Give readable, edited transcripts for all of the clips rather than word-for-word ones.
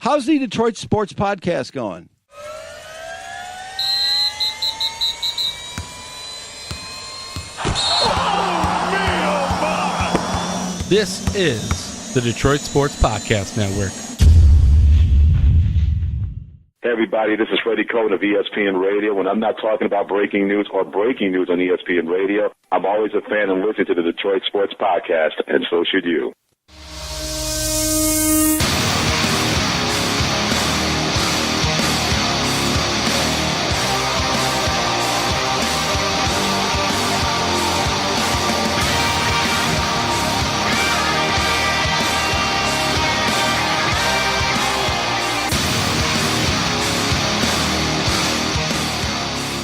How's the Detroit Sports Podcast going? This is the Detroit Sports Podcast Network. Hey everybody, this is Freddie Cohen of ESPN Radio. When I'm not talking about breaking news or breaking news on ESPN Radio, I'm always a fan and listen to the Detroit Sports Podcast, and so should you.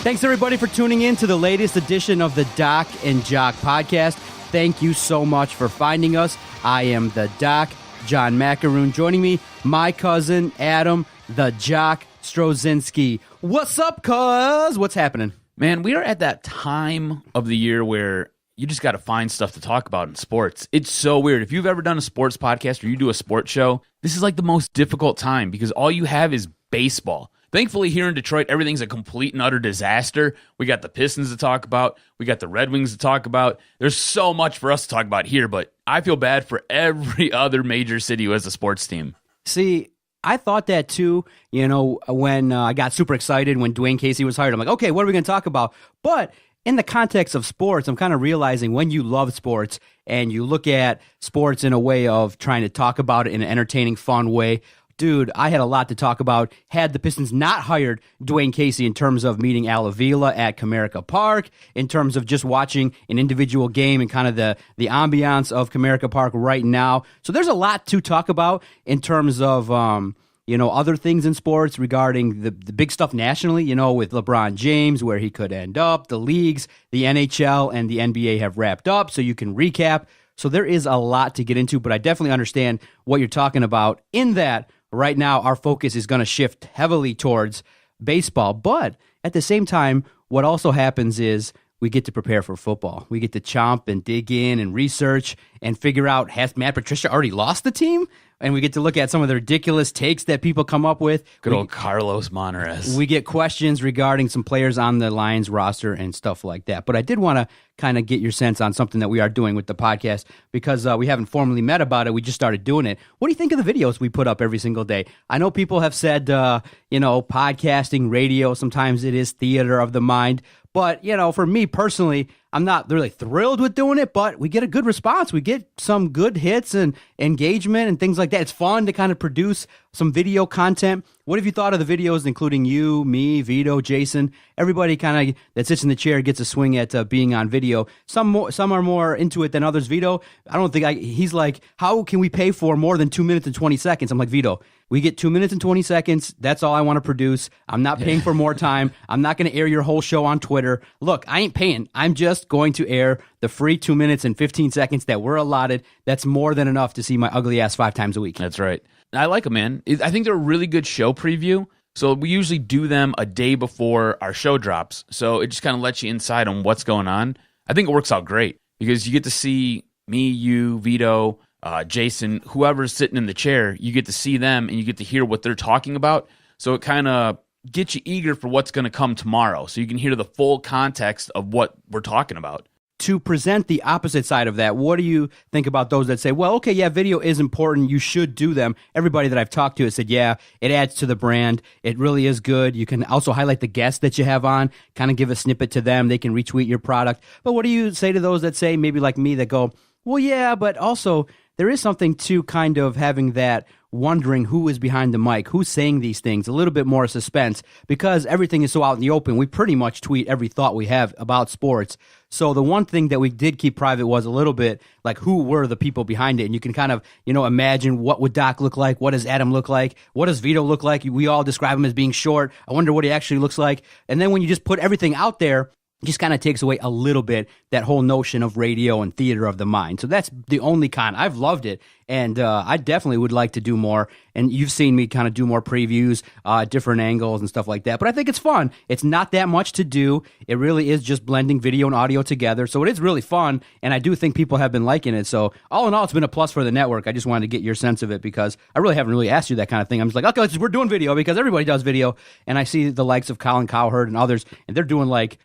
Thanks, everybody, for tuning in to the latest edition of the Doc and Jock podcast. Thank you so much for finding us. I am the Doc, John Macaroon. Joining me, my cousin, Adam, the Jock Strozinski. What's up, cuz? What's happening? Man, we are at that time of the year where you just got to find stuff to talk about in sports. It's so weird. If you've ever done a sports podcast or you do a sports show, this is like the most difficult time because all you have is baseball. Thankfully, here in Detroit, everything's a complete and utter disaster. We got the Pistons to talk about. We got the Red Wings to talk about. There's so much for us to talk about here, but I feel bad for every other major city who has a sports team. See, I thought that too, when I got super excited when Dwane Casey was hired. I'm like, okay, what are we going to talk about? But in the context of sports, I'm kind of realizing when you love sports and you look at sports in a way of trying to talk about it in an entertaining, fun way, dude, I had a lot to talk about. Had the Pistons not hired Dwane Casey in terms of meeting Avila at Comerica Park, in terms of just watching an individual game and kind of the ambiance of Comerica Park right now. So there's a lot to talk about in terms of, other things in sports regarding the big stuff nationally, with LeBron James, where he could end up, the leagues, the NHL and the NBA have wrapped up, so you can recap. So there is a lot to get into, but I definitely understand what you're talking about in that. Right now, our focus is going to shift heavily towards baseball. But at the same time, what also happens is we get to prepare for football. We get to chomp and dig in and research and figure out, has Matt Patricia already lost the team? And we get to look at some of the ridiculous takes that people come up with. Good old Carlos Monarez. We get questions regarding some players on the Lions roster and stuff like that. But I did want to kind of get your sense on something that we are doing with the podcast because we haven't formally met about it. We just started doing it. What do you think of the videos we put up every single day? I know people have said, podcasting, radio, sometimes it is theater of the mind. But, for me personally, I'm not really thrilled with doing it, but we get a good response. We get some good hits and engagement and things like that. It's fun to kind of produce some video content. What have you thought of the videos, including you, me, Vito, Jason? Everybody kind of that sits in the chair gets a swing at being on video. Some are more into it than others. Vito, I don't think he's like, how can we pay for more than 2 minutes and 20 seconds? I'm like, Vito, we get 2 minutes and 20 seconds. That's all I want to produce. I'm not paying for more time. I'm not going to air your whole show on Twitter. Look, I ain't paying. I'm just going to air the free 2 minutes and 15 seconds that were allotted. That's more than enough to see my ugly ass 5 times a week. That's right. I like them, man. I think they're a really good show preview. So we usually do them a day before our show drops. So it just kind of lets you inside on what's going on. I think it works out great because you get to see me, you, Vito, Jason, whoever's sitting in the chair, you get to see them and you get to hear what they're talking about. So it kind of gets you eager for what's going to come tomorrow. So you can hear the full context of what we're talking about. To present the opposite side of that, what do you think about those that say, well, okay, yeah, video is important, you should do them? Everybody that I've talked to has said, yeah, it adds to the brand. It really is good. You can also highlight the guests that you have on, kind of give a snippet to them. They can retweet your product. But what do you say to those that say, maybe like me, that go, well, yeah, but also there is something to kind of having that wondering who is behind the mic, who's saying these things, a little bit more suspense, because everything is so out in the open. We pretty much tweet every thought we have about sports. So the one thing that we did keep private was a little bit like who were the people behind it. And you can kind of, imagine what would Doc look like? What does Adam look like? What does Vito look like? We all describe him as being short. I wonder what he actually looks like. And then when you just put everything out there, it just kind of takes away a little bit that whole notion of radio and theater of the mind. So that's the only con. I've loved it. And I definitely would like to do more. And you've seen me kind of do more previews, different angles and stuff like that. But I think it's fun. It's not that much to do. It really is just blending video and audio together. So it is really fun. And I do think people have been liking it. So all in all, it's been a plus for the network. I just wanted to get your sense of it because I really haven't really asked you that kind of thing. I'm just like, okay, we're doing video because everybody does video. And I see the likes of Colin Cowherd and others, and they're doing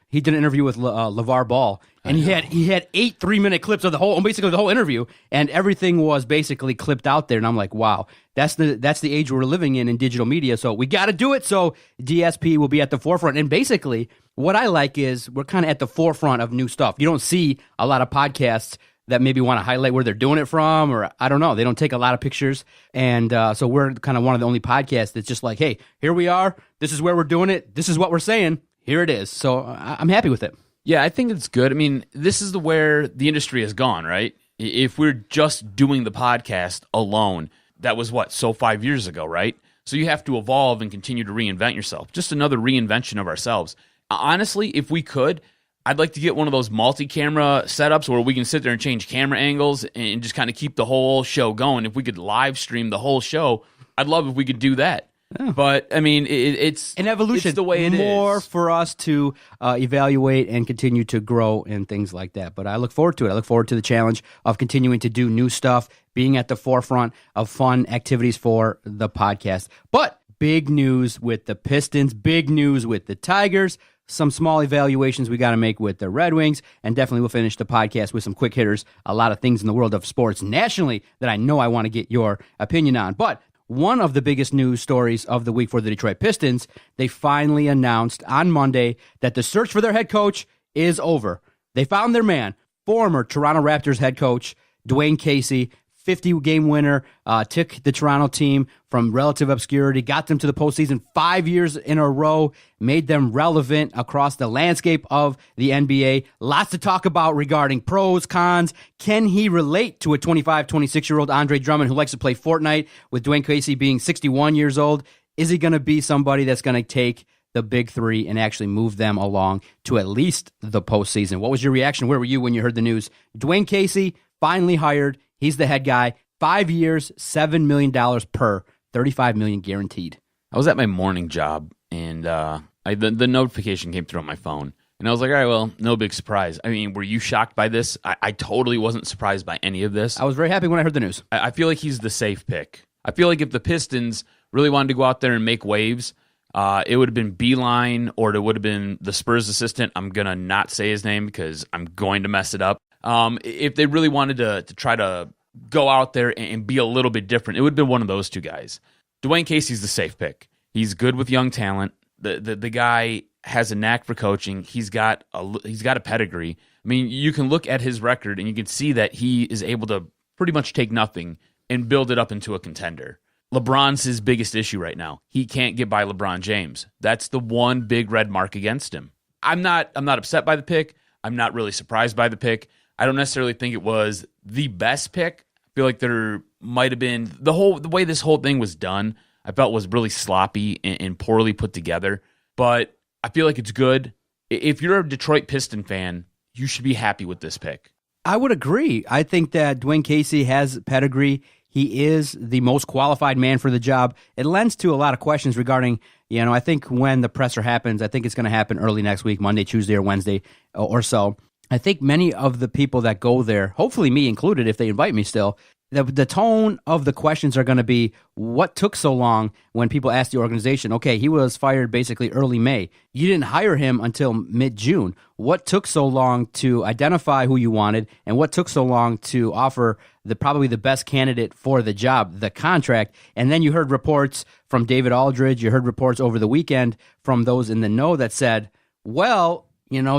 he did an interview with LeVar Ball. And he had 8 3-minute clips of basically the whole interview, and everything was basically clipped out there. And I'm like, wow, that's the age we're living in digital media. So we got to do it. So DSP will be at the forefront. And basically, what I like is we're kind of at the forefront of new stuff. You don't see a lot of podcasts that maybe want to highlight where they're doing it from, or I don't know. They don't take a lot of pictures. And so we're kind of one of the only podcasts that's just like, hey, here we are. This is where we're doing it. This is what we're saying. Here it is. So I'm happy with it. Yeah, I think it's good. I mean, this is where the industry has gone, right? If we're just doing the podcast alone, that was 5 years ago, right? So you have to evolve and continue to reinvent yourself. Just another reinvention of ourselves. Honestly, if we could, I'd like to get one of those multi-camera setups where we can sit there and change camera angles and just kind of keep the whole show going. If we could live stream the whole show, I'd love if we could do that. Yeah. But, I mean, it's an evolution. It's the way it is. More for us to evaluate and continue to grow and things like that. But I look forward to it. I look forward to the challenge of continuing to do new stuff, being at the forefront of fun activities for the podcast. But big news with the Pistons, big news with the Tigers, some small evaluations we got to make with the Red Wings, and definitely we'll finish the podcast with some quick hitters, a lot of things in the world of sports nationally that I know I want to get your opinion on. But one of the biggest news stories of the week for the Detroit Pistons, they finally announced on Monday that the search for their head coach is over. They found their man, former Toronto Raptors head coach Dwane Casey, 50-game winner, took the Toronto team from relative obscurity, got them to the postseason 5 years in a row, made them relevant across the landscape of the NBA. Lots to talk about regarding pros, cons. Can he relate to a 25, 26-year-old Andre Drummond who likes to play Fortnite, with Dwane Casey being 61 years old? Is he going to be somebody that's going to take the big three and actually move them along to at least the postseason? What was your reaction? Where were you when you heard the news? Dwane Casey finally hired. He's the head guy. 5 years, $7 million per, $35 million guaranteed. I was at my morning job, and the notification came through on my phone. And I was like, all right, well, no big surprise. I mean, were you shocked by this? I totally wasn't surprised by any of this. I was very happy when I heard the news. I feel like he's the safe pick. I feel like if the Pistons really wanted to go out there and make waves, it would have been Beeline, or it would have been the Spurs assistant. I'm going to not say his name because I'm going to mess it up. If they really wanted to try to go out there and be a little bit different, it would have been one of those two guys. Dwane Casey's the safe pick. He's good with young talent. The guy has a knack for coaching. He's got a pedigree. I mean, you can look at his record and you can see that he is able to pretty much take nothing and build it up into a contender. LeBron's his biggest issue right now. He can't get by LeBron James. That's the one big red mark against him. I'm not upset by the pick. I'm not really surprised by the pick. I don't necessarily think it was the best pick. I feel like there might have been the way this whole thing was done, I felt was really sloppy and poorly put together. But I feel like it's good. If you're a Detroit Piston fan, you should be happy with this pick. I would agree. I think that Dwane Casey has pedigree. He is the most qualified man for the job. It lends to a lot of questions regarding, I think when the presser happens, I think it's going to happen early next week, Monday, Tuesday, or Wednesday or so. I think many of the people that go there, hopefully me included if they invite me still, the tone of the questions are going to be, what took so long when people ask the organization, okay, he was fired basically early May. You didn't hire him until mid-June. What took so long to identify who you wanted, and what took so long to offer probably the best candidate for the job, the contract? And then you heard reports from David Aldridge, you heard reports over the weekend from those in the know that said, well,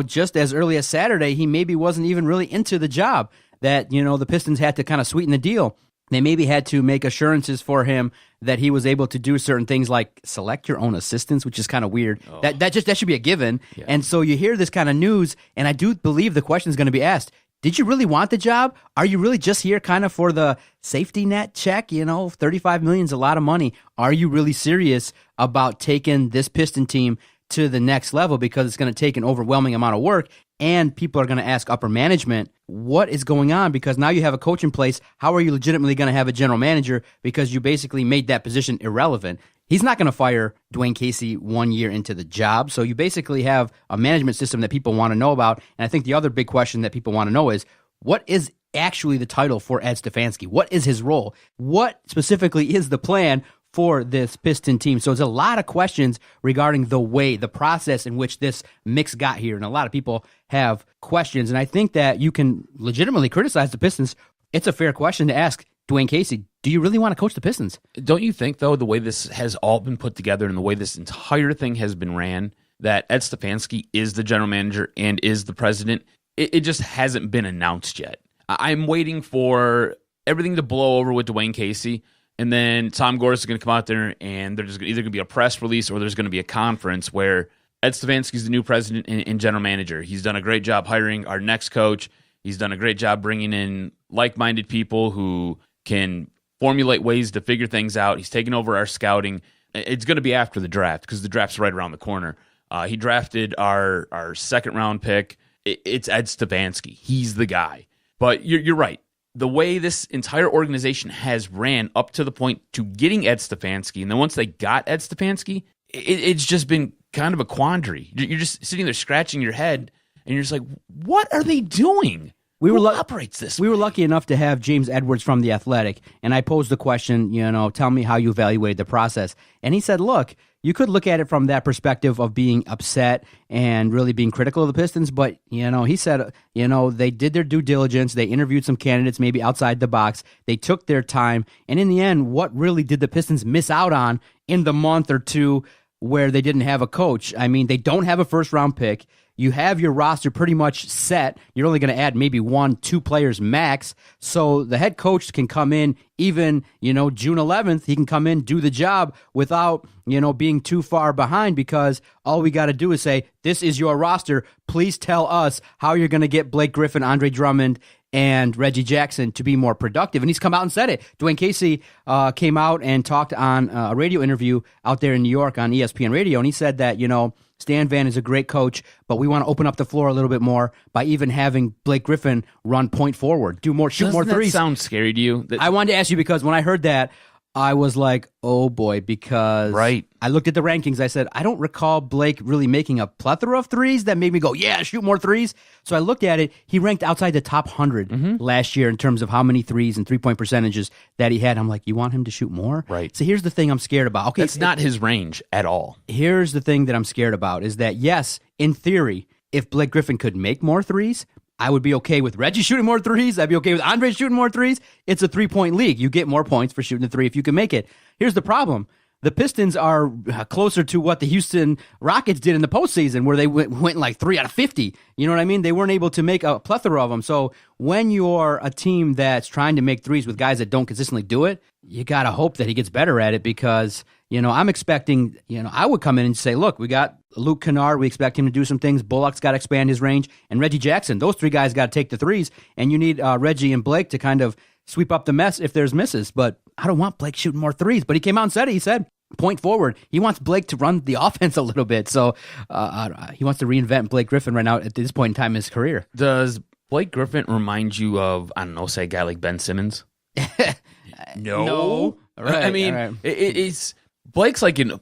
just as early as Saturday, he maybe wasn't even really into the job, that, the Pistons had to kind of sweeten the deal. They maybe had to make assurances for him that he was able to do certain things like select your own assistants, which is kind of weird. Oh. That should be a given. Yeah. And so you hear this kind of news, and I do believe the question is going to be asked, did you really want the job? Are you really just here kind of for the safety net check? $35 million is a lot of money. Are you really serious about taking this Piston team to the next level, because it's going to take an overwhelming amount of work? and people are going to ask upper management, what is going on? Because now you have a coach in place. How are you legitimately going to have a general manager? Because you basically made that position irrelevant. He's not going to fire Dwane Casey 1 year into the job. So you basically have a management system that people want to know about. And I think the other big question that people want to know is, what is actually the title for Ed Stefanski? What is his role? What specifically is the plan for this Piston team? So there's a lot of questions regarding the process in which this mix got here. And a lot of people have questions. And I think that you can legitimately criticize the Pistons. It's a fair question to ask Dwane Casey, do you really want to coach the Pistons? Don't you think, though, the way this has all been put together and the way this entire thing has been ran, that Ed Stefanski is the general manager and is the president? It just hasn't been announced yet. I'm waiting for everything to blow over with Dwane Casey, and then Tom Gores is going to come out there, and there's either going to be a press release or there's going to be a conference where Ed Stefanski is the new president and general manager. He's done a great job hiring our next coach. He's done a great job bringing in like-minded people who can formulate ways to figure things out. He's taken over our scouting. It's going to be after the draft because the draft's right around the corner. He drafted our second-round pick. It's Ed Stefanski. He's the guy. But you're right. The way this entire organization has ran up to the point to getting Ed Stefanski, and then once they got Ed Stefanski, it's just been kind of a quandary. You're just sitting there scratching your head, and you're just like, what are they doing? Who operates this? We were lucky enough to have James Edwards from The Athletic, and I posed the question, tell me how you evaluated the process. And he said, look, you could look at it from that perspective of being upset and really being critical of the Pistons, but, he said, they did their due diligence. They interviewed some candidates maybe outside the box. They took their time. And in the end, what really did the Pistons miss out on in the month or two where they didn't have a coach? I mean, they don't have a first-round pick. You have your roster pretty much set. You're only going to add maybe 1-2 players max. So the head coach can come in even, June 11th. He can come in, do the job without, being too far behind, because all we got to do is say, this is your roster. Please tell us how you're going to get Blake Griffin, Andre Drummond, and Reggie Jackson to be more productive. And he's come out and said it. Dwane Casey came out and talked on a radio interview out there in New York on ESPN Radio. And he said that, Stan Van is a great coach, but we want to open up the floor a little bit more by even having Blake Griffin run point forward, shoot more threes. Doesn't that sound scary to you? I wanted to ask you, because when I heard that, I was like, oh boy, because I looked at the rankings. I said, I don't recall Blake really making a plethora of threes that made me go, yeah, shoot more threes. So I looked at it. He ranked outside the top 100 last year in terms of how many threes and three-point percentages that he had. I'm like, you want him to shoot more? Right. So here's the thing I'm scared about. Okay, that's not his range at all. Here's the thing that I'm scared about is that, yes, in theory, if Blake Griffin could make more threes, I would be okay with Reggie shooting more threes. I'd be okay with Andre shooting more threes. It's a three-point league. You get more points for shooting the three if you can make it. Here's the problem. The Pistons are closer to what the Houston Rockets did in the postseason, where they went like 3 out of 50. You know what I mean? They weren't able to make a plethora of them. So when you're a team that's trying to make threes with guys that don't consistently do it, you got to hope that he gets better at it, because, I'm expecting, I would come in and say, look, we got Luke Kennard. We expect him to do some things. Bullock's got to expand his range. And Reggie Jackson. Those three guys got to take the threes. And you need Reggie and Blake to kind of sweep up the mess if there's misses. But I don't want Blake shooting more threes. But he came out and said it. He said, point forward. He wants Blake to run the offense a little bit. So he wants to reinvent Blake Griffin right now at this point in time in his career. Does Blake Griffin remind you of, I don't know, say a guy like Ben Simmons? No. All right, I mean, right. It's Blake's like an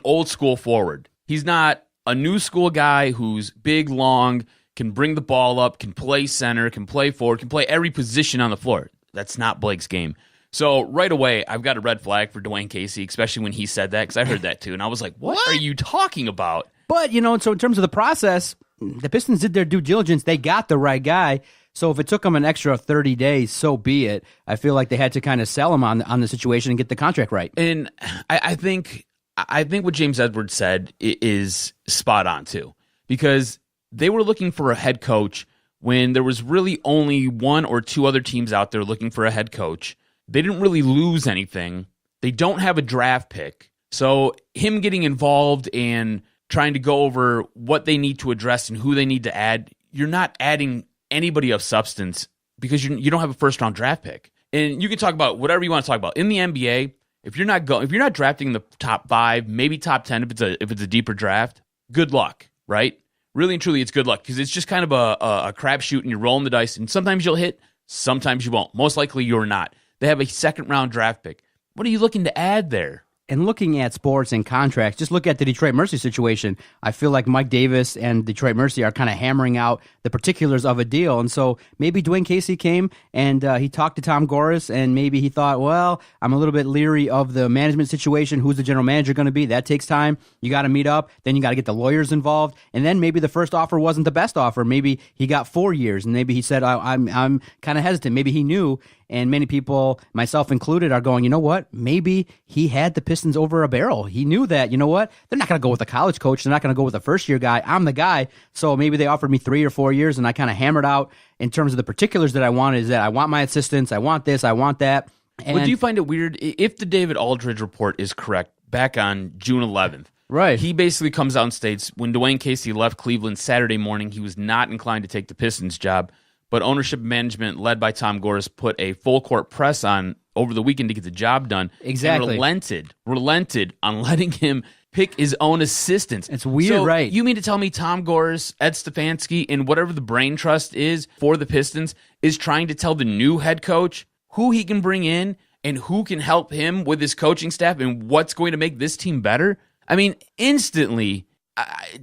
old school forward. He's not a new school guy who's big, long, can bring the ball up, can play center, can play forward, can play every position on the floor. That's not Blake's game. So right away, I've got a red flag for Dwane Casey, especially when he said that, because I heard that too, and I was like, what are you talking about? But, so in terms of the process, the Pistons did their due diligence. They got the right guy. So if it took them an extra 30 days, so be it. I feel like they had to kind of sell him on the situation and get the contract right. And I think what James Edwards said is spot on too, because they were looking for a head coach when there was really only 1 or 2 other teams out there looking for a head coach. They didn't really lose anything. They don't have a draft pick. So him getting involved and trying to go over what they need to address and who they need to add, you're not adding anybody of substance because you don't have a first-round draft pick. And you can talk about whatever you want to talk about. In the NBA, if you're not drafting the top 5, maybe top 10 if it's a deeper draft, good luck, right? really and truly, it's good luck because it's just kind of a crapshoot and you're rolling the dice. And sometimes you'll hit, sometimes you won't. Most likely you're not. They have a second-round draft pick. What are you looking to add there? And looking at sports and contracts, just look at the Detroit Mercy situation. I feel like Mike Davis and Detroit Mercy are kind of hammering out the particulars of a deal. And so maybe Dwane Casey came and he talked to Tom Gores, and maybe he thought, well, I'm a little bit leery of the management situation. Who's the general manager going to be? That takes time. You got to meet up. Then you got to get the lawyers involved. And then maybe the first offer wasn't the best offer. Maybe he got 4 years, and maybe he said, I'm kind of hesitant. Maybe he knew. And many people, myself included, are going, you know what? Maybe he had the Pistons over a barrel. He knew that, you know what? They're not going to go with a college coach. They're not going to go with a first-year guy. I'm the guy. So maybe they offered me 3 or 4 years, and I kind of hammered out in terms of the particulars that I wanted, is that I want my assistants, I want this, I want that. And do you find it weird if the David Aldridge report is correct back on June 11th? Right. He basically comes out and states when Dwane Casey left Cleveland Saturday morning, he was not inclined to take the Pistons job. But ownership and management, led by Tom Gores, put a full-court press on over the weekend to get the job done. Exactly. And relented on letting him pick his own assistants. It's weird, so right? You mean to tell me Tom Gores, Ed Stefanski, and whatever the brain trust is for the Pistons is trying to tell the new head coach who he can bring in and who can help him with his coaching staff and what's going to make this team better? I mean, instantly,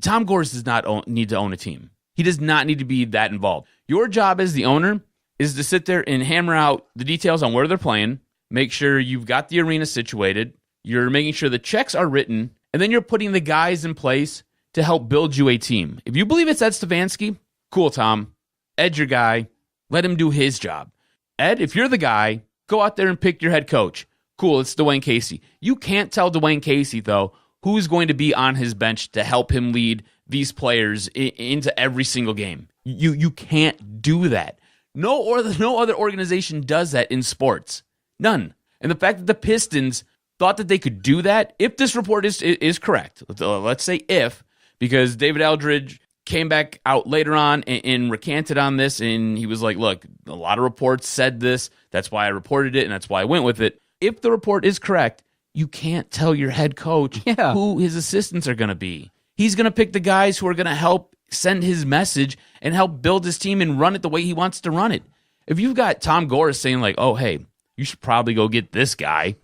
Tom Gores does not need to own a team. He does not need to be that involved. Your job as the owner is to sit there and hammer out the details on where they're playing, make sure you've got the arena situated, you're making sure the checks are written, and then you're putting the guys in place to help build you a team. If you believe it's Ed Stefanski, cool, Tom. Ed's your guy. Let him do his job. Ed, if you're the guy, go out there and pick your head coach. Cool, it's Dwane Casey. You can't tell Dwane Casey, though, who's going to be on his bench to help him lead these players into every single game. You can't do that. No other organization does that in sports. None. And the fact that the Pistons thought that they could do that, if this report is correct, let's say if, because David Aldridge came back out later on and recanted on this, and he was like, look, a lot of reports said this, that's why I reported it, and that's why I went with it. If the report is correct, you can't tell your head coach who his assistants are going to be. He's going to pick the guys who are going to help send his message and help build his team and run it the way he wants to run it. If you've got Tom Gores saying like, oh, hey, you should probably go get this guy.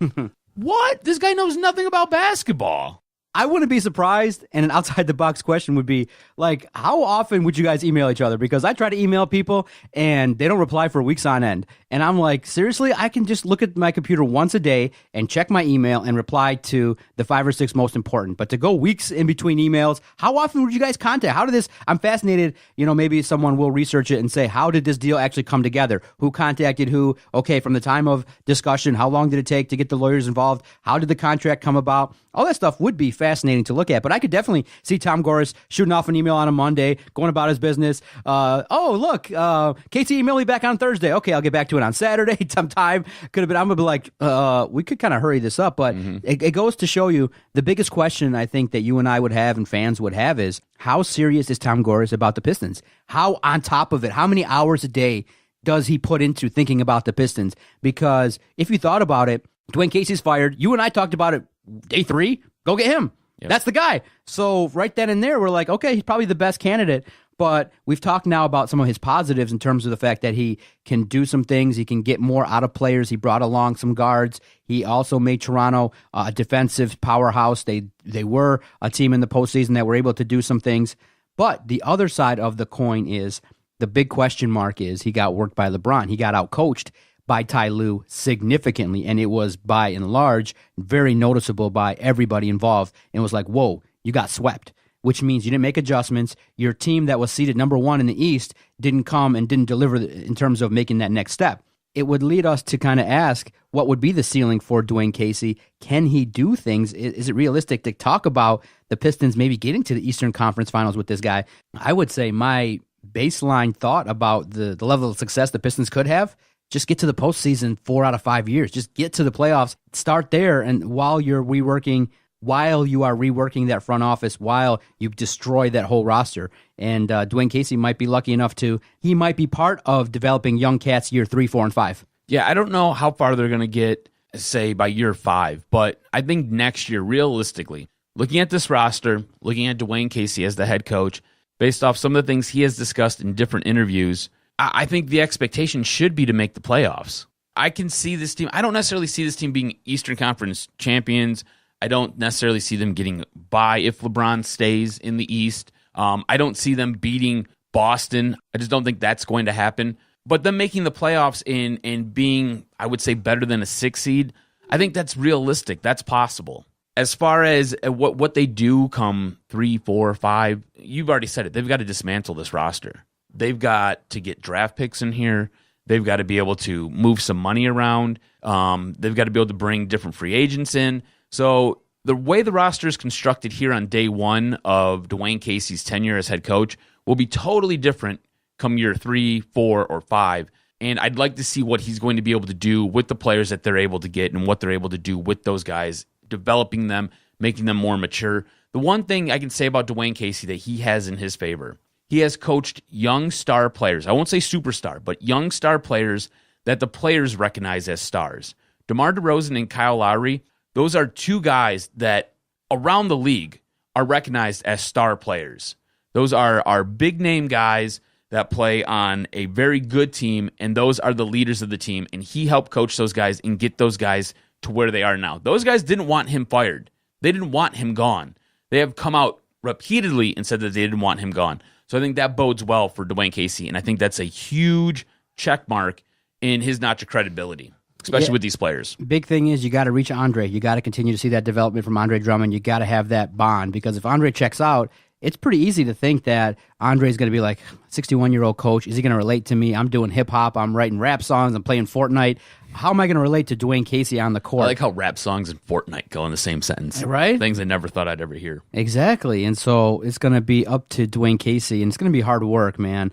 What? This guy knows nothing about basketball. I wouldn't be surprised, and an outside-the-box question would be, like, how often would you guys email each other? Because I try to email people, and they don't reply for weeks on end. And I'm like, seriously? I can just look at my computer once a day and check my email and reply to the 5 or 6 most important. But to go weeks in between emails, how often would you guys contact? How did this? I'm fascinated. You know, maybe someone will research it and say, how did this deal actually come together? Who contacted who? Okay, from the time of discussion, how long did it take to get the lawyers involved? How did the contract come about? All that stuff would be fascinating to look at, but I could definitely see Tom Gores shooting off an email on a Monday, going about his business. Look, Casey emailed me back on Thursday. Okay, I'll get back to it on Saturday sometime. Could have been, I'm going to be like, we could kind of hurry this up, but it goes to show you the biggest question I think that you and I would have and fans would have is, how serious is Tom Gores about the Pistons? How on top of it, how many hours a day does he put into thinking about the Pistons? Because if you thought about it, Dwane Casey's fired. You and I talked about it day 3. Go get him. Yep. That's the guy. So right then and there, we're like, okay, he's probably the best candidate. But we've talked now about some of his positives in terms of the fact that he can do some things. He can get more out of players. He brought along some guards. He also made Toronto a defensive powerhouse. They were a team in the postseason that were able to do some things. But the other side of the coin is, the big question mark is, he got worked by LeBron. He got outcoached by Ty Lue significantly, and it was by and large very noticeable by everybody involved. And it was like, whoa, you got swept, which means you didn't make adjustments. Your team that was seeded number 1 in the East didn't come and didn't deliver in terms of making that next step. It would lead us to kind of ask, what would be the ceiling for Dwane Casey? Can he do things? Is it realistic to talk about the Pistons maybe getting to the Eastern Conference Finals with this guy? I would say my baseline thought about the level of success the Pistons could have, just get to the postseason 4 out of 5 years. Just get to the playoffs. Start there, and while you are reworking that front office, while you destroy that whole roster. And Dwane Casey might be lucky enough he might be part of developing young cats year 3, 4, and 5. Yeah, I don't know how far they're going to get, say, by year 5, but I think next year, realistically, looking at this roster, looking at Dwane Casey as the head coach, based off some of the things he has discussed in different interviews, I think the expectation should be to make the playoffs. I can see this team. I don't necessarily see this team being Eastern Conference champions. I don't necessarily see them getting by if LeBron stays in the East. I don't see them beating Boston. I just don't think that's going to happen. But them making the playoffs and being, I would say, better than a 6 seed, I think that's realistic. That's possible. As far as what they do come 3, 4, 5, you've already said it. They've got to dismantle this roster. They've got to get draft picks in here. They've got to be able to move some money around. They've got to be able to bring different free agents in. So the way the roster is constructed here on day one of Dwane Casey's tenure as head coach will be totally different come year 3, 4, or 5. And I'd like to see what he's going to be able to do with the players that they're able to get and what they're able to do with those guys, developing them, making them more mature. The one thing I can say about Dwane Casey that he has in his favor, he has coached young star players. I won't say superstar, but young star players that the players recognize as stars. DeMar DeRozan and Kyle Lowry, those are two guys that around the league are recognized as star players. Those are big-name guys that play on a very good team, and those are the leaders of the team, and he helped coach those guys and get those guys to where they are now. Those guys didn't want him fired. They didn't want him gone. They have come out repeatedly and said that they didn't want him gone. So I think that bodes well for Dwane Casey, and I think that's a huge check mark in his notch of credibility, especially with these players. Big thing is you got to reach Andre. You got to continue to see that development from Andre Drummond. You got to have that bond, because if Andre checks out, it's pretty easy to think that Andre's going to be like, 61-year-old coach, is he going to relate to me? I'm doing hip-hop, I'm writing rap songs, I'm playing Fortnite. How am I going to relate to Dwane Casey on the court? I like how rap songs and Fortnite go in the same sentence. Right? Things I never thought I'd ever hear. Exactly. And so it's going to be up to Dwane Casey, and it's going to be hard work, man.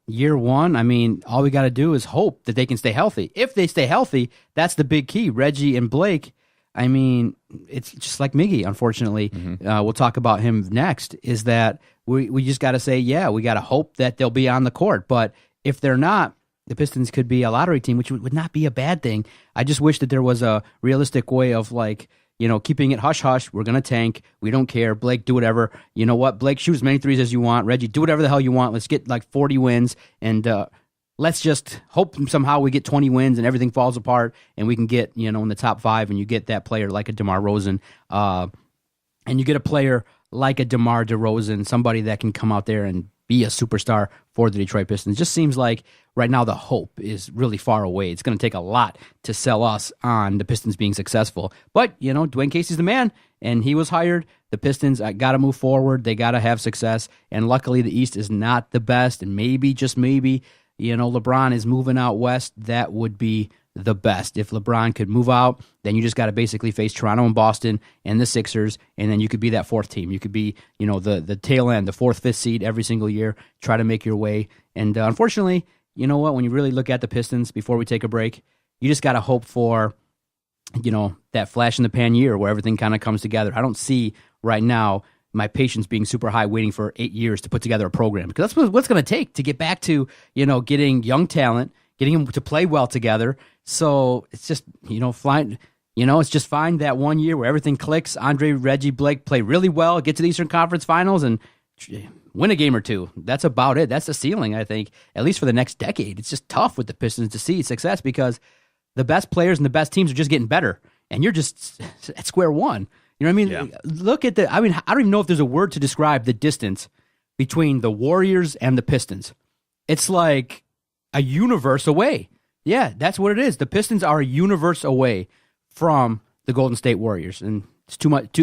Year one, I mean, all we got to do is hope that they can stay healthy. If they stay healthy, that's the big key. Reggie and Blake, I mean, it's just like Miggy, unfortunately. We'll talk about him next, is that we just got to say, yeah, we got to hope that they'll be on the court. But if they're not, the Pistons could be a lottery team, which would not be a bad thing. I just wish that there was a realistic way of, like, you know, keeping it hush-hush. We're going to tank. We don't care. Blake, do whatever. You know what? Blake, shoot as many threes as you want. Reggie, do whatever the hell you want. Let's get like 40 wins, and let's just hope somehow we get 20 wins and everything falls apart and we can get, you know, in the top 5, and you get that player like a DeMar DeRozan, and you get a player like a DeMar DeRozan, somebody that can come out there and be a superstar for the Detroit Pistons. Just seems like right now the hope is really far away. It's going to take a lot to sell us on the Pistons being successful. But, you know, Dwane Casey's the man, and he was hired. The Pistons got to move forward. They got to have success. And luckily the East is not the best, and maybe, just maybe, you know, LeBron is moving out west. That would be the best. If LeBron could move out, then you just got to basically face Toronto and Boston and the Sixers, and then you could be that 4th team. You could be, you know, the tail end, the 4th, 5th seed every single year, try to make your way. And unfortunately, you know what, when you really look at the Pistons before we take a break, you just got to hope for, you know, that flash in the pan year where everything kind of comes together. I don't see right now my patience being super high, waiting for 8 years to put together a program, because that's what's going to take to get back to, you know, getting young talent, getting them to play well together. So it's just, you know, flying. You know, it's just find that 1 year where everything clicks. Andre, Reggie, Blake play really well, get to the Eastern Conference Finals, and win a game or two. That's about it. That's the ceiling, I think, at least for the next decade. It's just tough with the Pistons to see success, because the best players and the best teams are just getting better, and you're just at square one. You know what I mean? Yeah. Look at I don't even know if there's a word to describe the distance between the Warriors and the Pistons. It's like a universe away. Yeah, that's what it is. The Pistons are a universe away from the Golden State Warriors, and it's too much.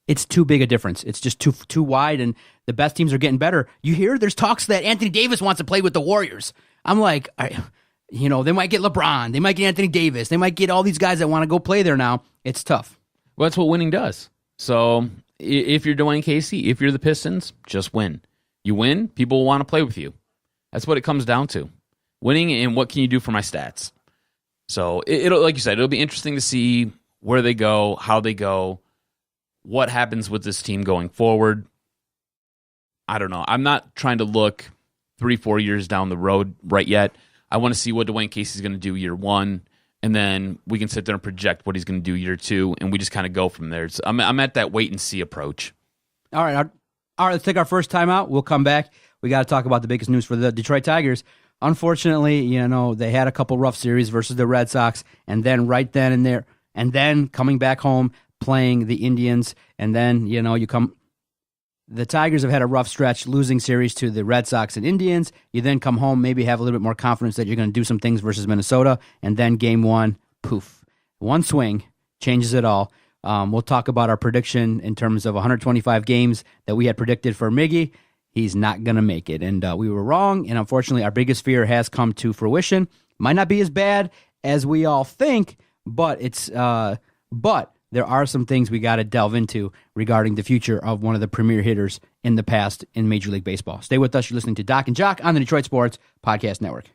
It's too big a difference. It's just too wide, and the best teams are getting better. You hear there's talks that Anthony Davis wants to play with the Warriors. I'm like, you know, they might get LeBron, they might get Anthony Davis, they might get all these guys that want to go play there now. It's tough. Well, that's what winning does. So if you're Dwane Casey, if you're the Pistons, just win. You win, people will want to play with you. That's what it comes down to. Winning, and what can you do for my stats? So it'll, like you said, it'll be interesting to see where they go, how they go, what happens with this team going forward. I don't know. I'm not trying to look 3-4 years down the road right yet. I want to see what Dwane Casey's going to do year 1, and then we can sit there and project what he's going to do year 2, and we just kind of go from there. So I'm at that wait and see approach. All right, All right, let's take our first time out. We'll come back. We got to talk about the biggest news for the Detroit Tigers. Unfortunately, they had a couple rough series versus the Red Sox, and then right then and there, and then coming back home playing the Indians, and then, the Tigers have had a rough stretch losing series to the Red Sox and Indians. You then come home, maybe have a little bit more confidence that you're going to do some things versus Minnesota, and then game one, poof. One swing changes it all. We'll talk about our prediction in terms of 125 games that we had predicted for Miggy. He's not going to make it, and we were wrong, and unfortunately our biggest fear has come to fruition. Might not be as bad as we all think, but there are some things we got to delve into regarding the future of one of the premier hitters in the past in Major League Baseball. Stay with us. You're listening to Doc and Jock on the Detroit Sports Podcast Network.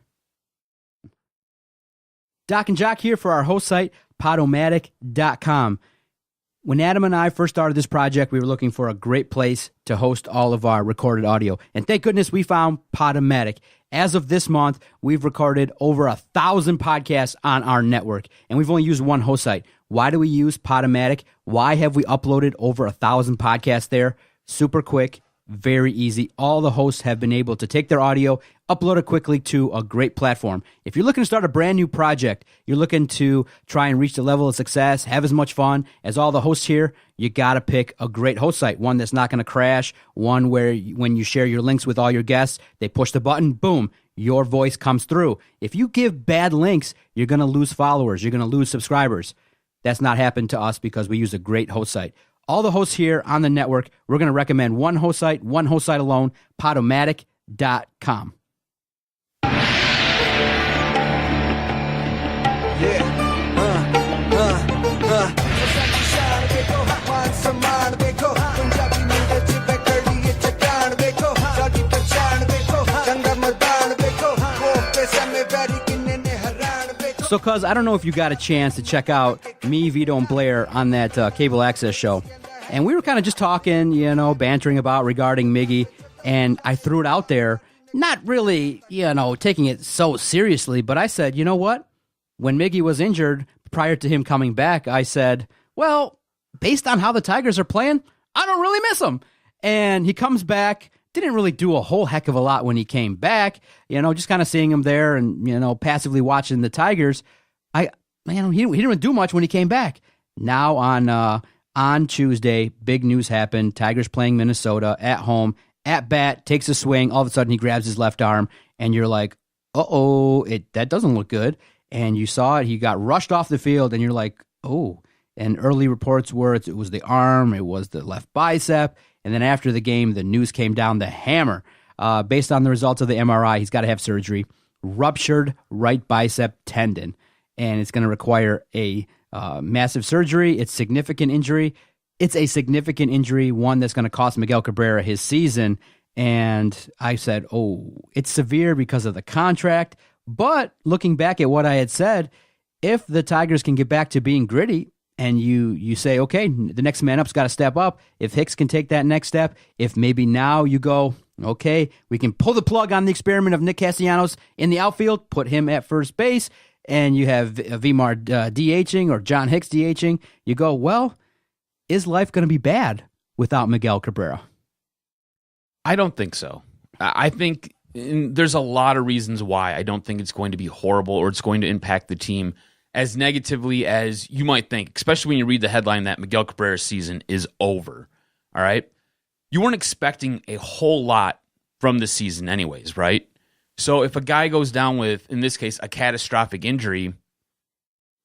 Doc and Jock here for our host site, Podomatic.com. When Adam and I first started this project, we were looking for a great place to host all of our recorded audio. And thank goodness we found Podomatic. As of this month, we've recorded over 1,000 podcasts on our network, and we've only used one host site. Why do we use Podomatic? Why have we uploaded over 1,000 podcasts there? Super quick, very easy. All the hosts have been able to take their audio, upload it quickly to a great platform. If you're looking to start a brand new project, you're looking to try and reach the level of success, have as much fun as all the hosts here, you got to pick a great host site, one that's not going to crash, one where when you share your links with all your guests, they push the button, boom, your voice comes through. If you give bad links, you're going to lose followers, you're going to lose subscribers. That's not happened to us because we use a great host site. All the hosts here on the network, we're going to recommend one host site alone, Podomatic.com. So, cuz, I don't know if you got a chance to check out me, Vito, and Blair on that cable access show. And we were kind of just talking, bantering about regarding Miggy. And I threw it out there, not really, taking it so seriously. But I said, you know what? When Miggy was injured, prior to him coming back, I said, well, based on how the Tigers are playing, I don't really miss him. And he comes back. Didn't really do a whole heck of a lot when he came back, just kind of seeing him there and, passively watching the Tigers. He didn't really do much when he came back. Now on Tuesday, big news happened. Tigers playing Minnesota at home, at bat, takes a swing. All of a sudden he grabs his left arm and you're like, uh-oh, that doesn't look good. And you saw it. He got rushed off the field and you're like, oh. And early reports were it was the arm, it was the left bicep. And then after the game, the news came down the hammer. Based on the results of the MRI, he's got to have surgery. Ruptured right bicep tendon. And it's going to require a massive surgery. It's significant injury. It's a significant injury, one that's going to cost Miguel Cabrera his season. And I said, oh, it's severe because of the contract. But looking back at what I had said, if the Tigers can get back to being gritty, and you say, okay, the next man up's got to step up. If Hicks can take that next step, if maybe now you go, okay, we can pull the plug on the experiment of Nick Castellanos in the outfield, put him at first base, and you have Vimar DHing or John Hicks DHing, you go, well, is life going to be bad without Miguel Cabrera? I don't think so. I think there's a lot of reasons why I don't think it's going to be horrible or it's going to impact the team as negatively as you might think, especially when you read the headline that Miguel Cabrera's season is over, all right? You weren't expecting a whole lot from the season anyways, right? So if a guy goes down with, in this case, a catastrophic injury,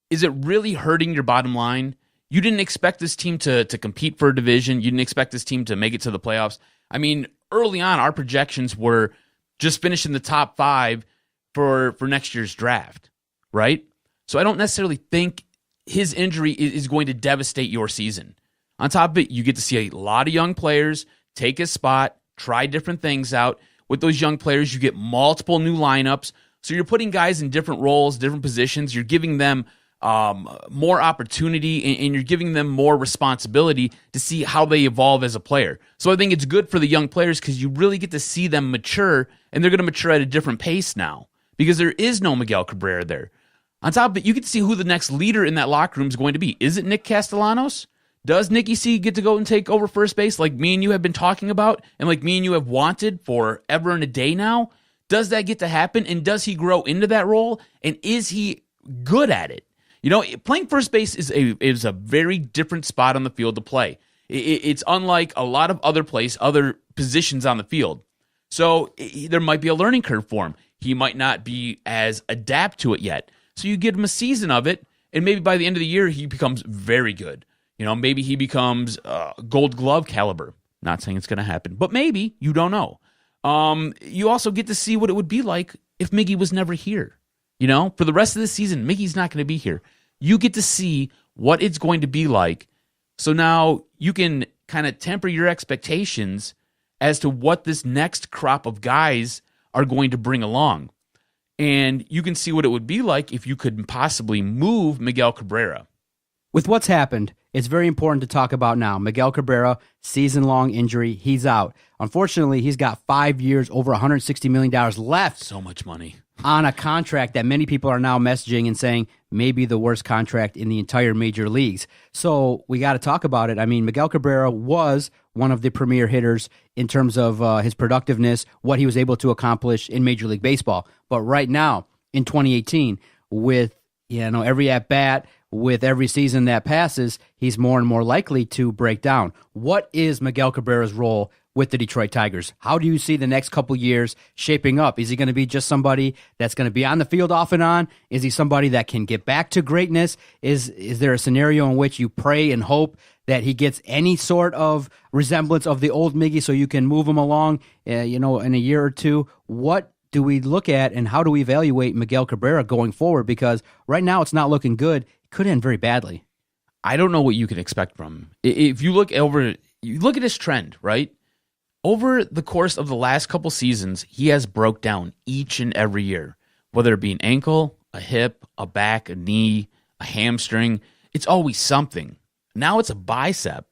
is it really hurting your bottom line? You didn't expect this team to compete for a division. You didn't expect this team to make it to the playoffs. I mean, early on, our projections were just finishing the top 5 for next year's draft, right? So I don't necessarily think his injury is going to devastate your season. On top of it, you get to see a lot of young players take his spot, try different things out. With those young players, you get multiple new lineups. So you're putting guys in different roles, different positions. You're giving them more opportunity, and you're giving them more responsibility to see how they evolve as a player. So I think it's good for the young players because you really get to see them mature, and they're going to mature at a different pace now because there is no Miguel Cabrera there. On top of it, you get to see who the next leader in that locker room is going to be. Is it Nick Castellanos? Does Nicky C get to go and take over first base like me and you have been talking about and like me and you have wanted forever and a day now? Does that get to happen? And does he grow into that role? And is he good at it? Playing first base is a very different spot on the field to play. It's unlike a lot of other positions on the field. So there might be a learning curve for him. He might not be as adept to it yet. So you give him a season of it, and maybe by the end of the year, he becomes very good. Maybe he becomes Gold Glove caliber. Not saying it's going to happen, but maybe. You don't know. You also get to see what it would be like if Miggy was never here. For the rest of the season, Miggy's not going to be here. You get to see what it's going to be like. So now you can kind of temper your expectations as to what this next crop of guys are going to bring along. And you can see what it would be like if you could possibly move Miguel Cabrera. With what's happened, it's very important to talk about now. Miguel Cabrera, season-long injury, he's out. Unfortunately, he's got 5 years, over $160 million left. So much money. On a contract that many people are now messaging and saying may be the worst contract in the entire major leagues. So we got to talk about it. I mean, Miguel Cabrera was one of the premier hitters in terms of his productiveness, what he was able to accomplish in Major League Baseball. But right now, in 2018, with every at-bat, with every season that passes, he's more and more likely to break down. What is Miguel Cabrera's role with the Detroit Tigers? How do you see the next couple years shaping up? Is he going to be just somebody that's going to be on the field off and on? Is he somebody that can get back to greatness? Is there a scenario in which you pray and hope that he gets any sort of resemblance of the old Miggy so you can move him along, in a year or two? What do we look at and how do we evaluate Miguel Cabrera going forward? Because right now it's not looking good. It could end very badly. I don't know what you can expect from him. If you look at his trend, right? Over the course of the last couple seasons, he has broke down each and every year, whether it be an ankle, a hip, a back, a knee, a hamstring. It's always something. Now it's a bicep.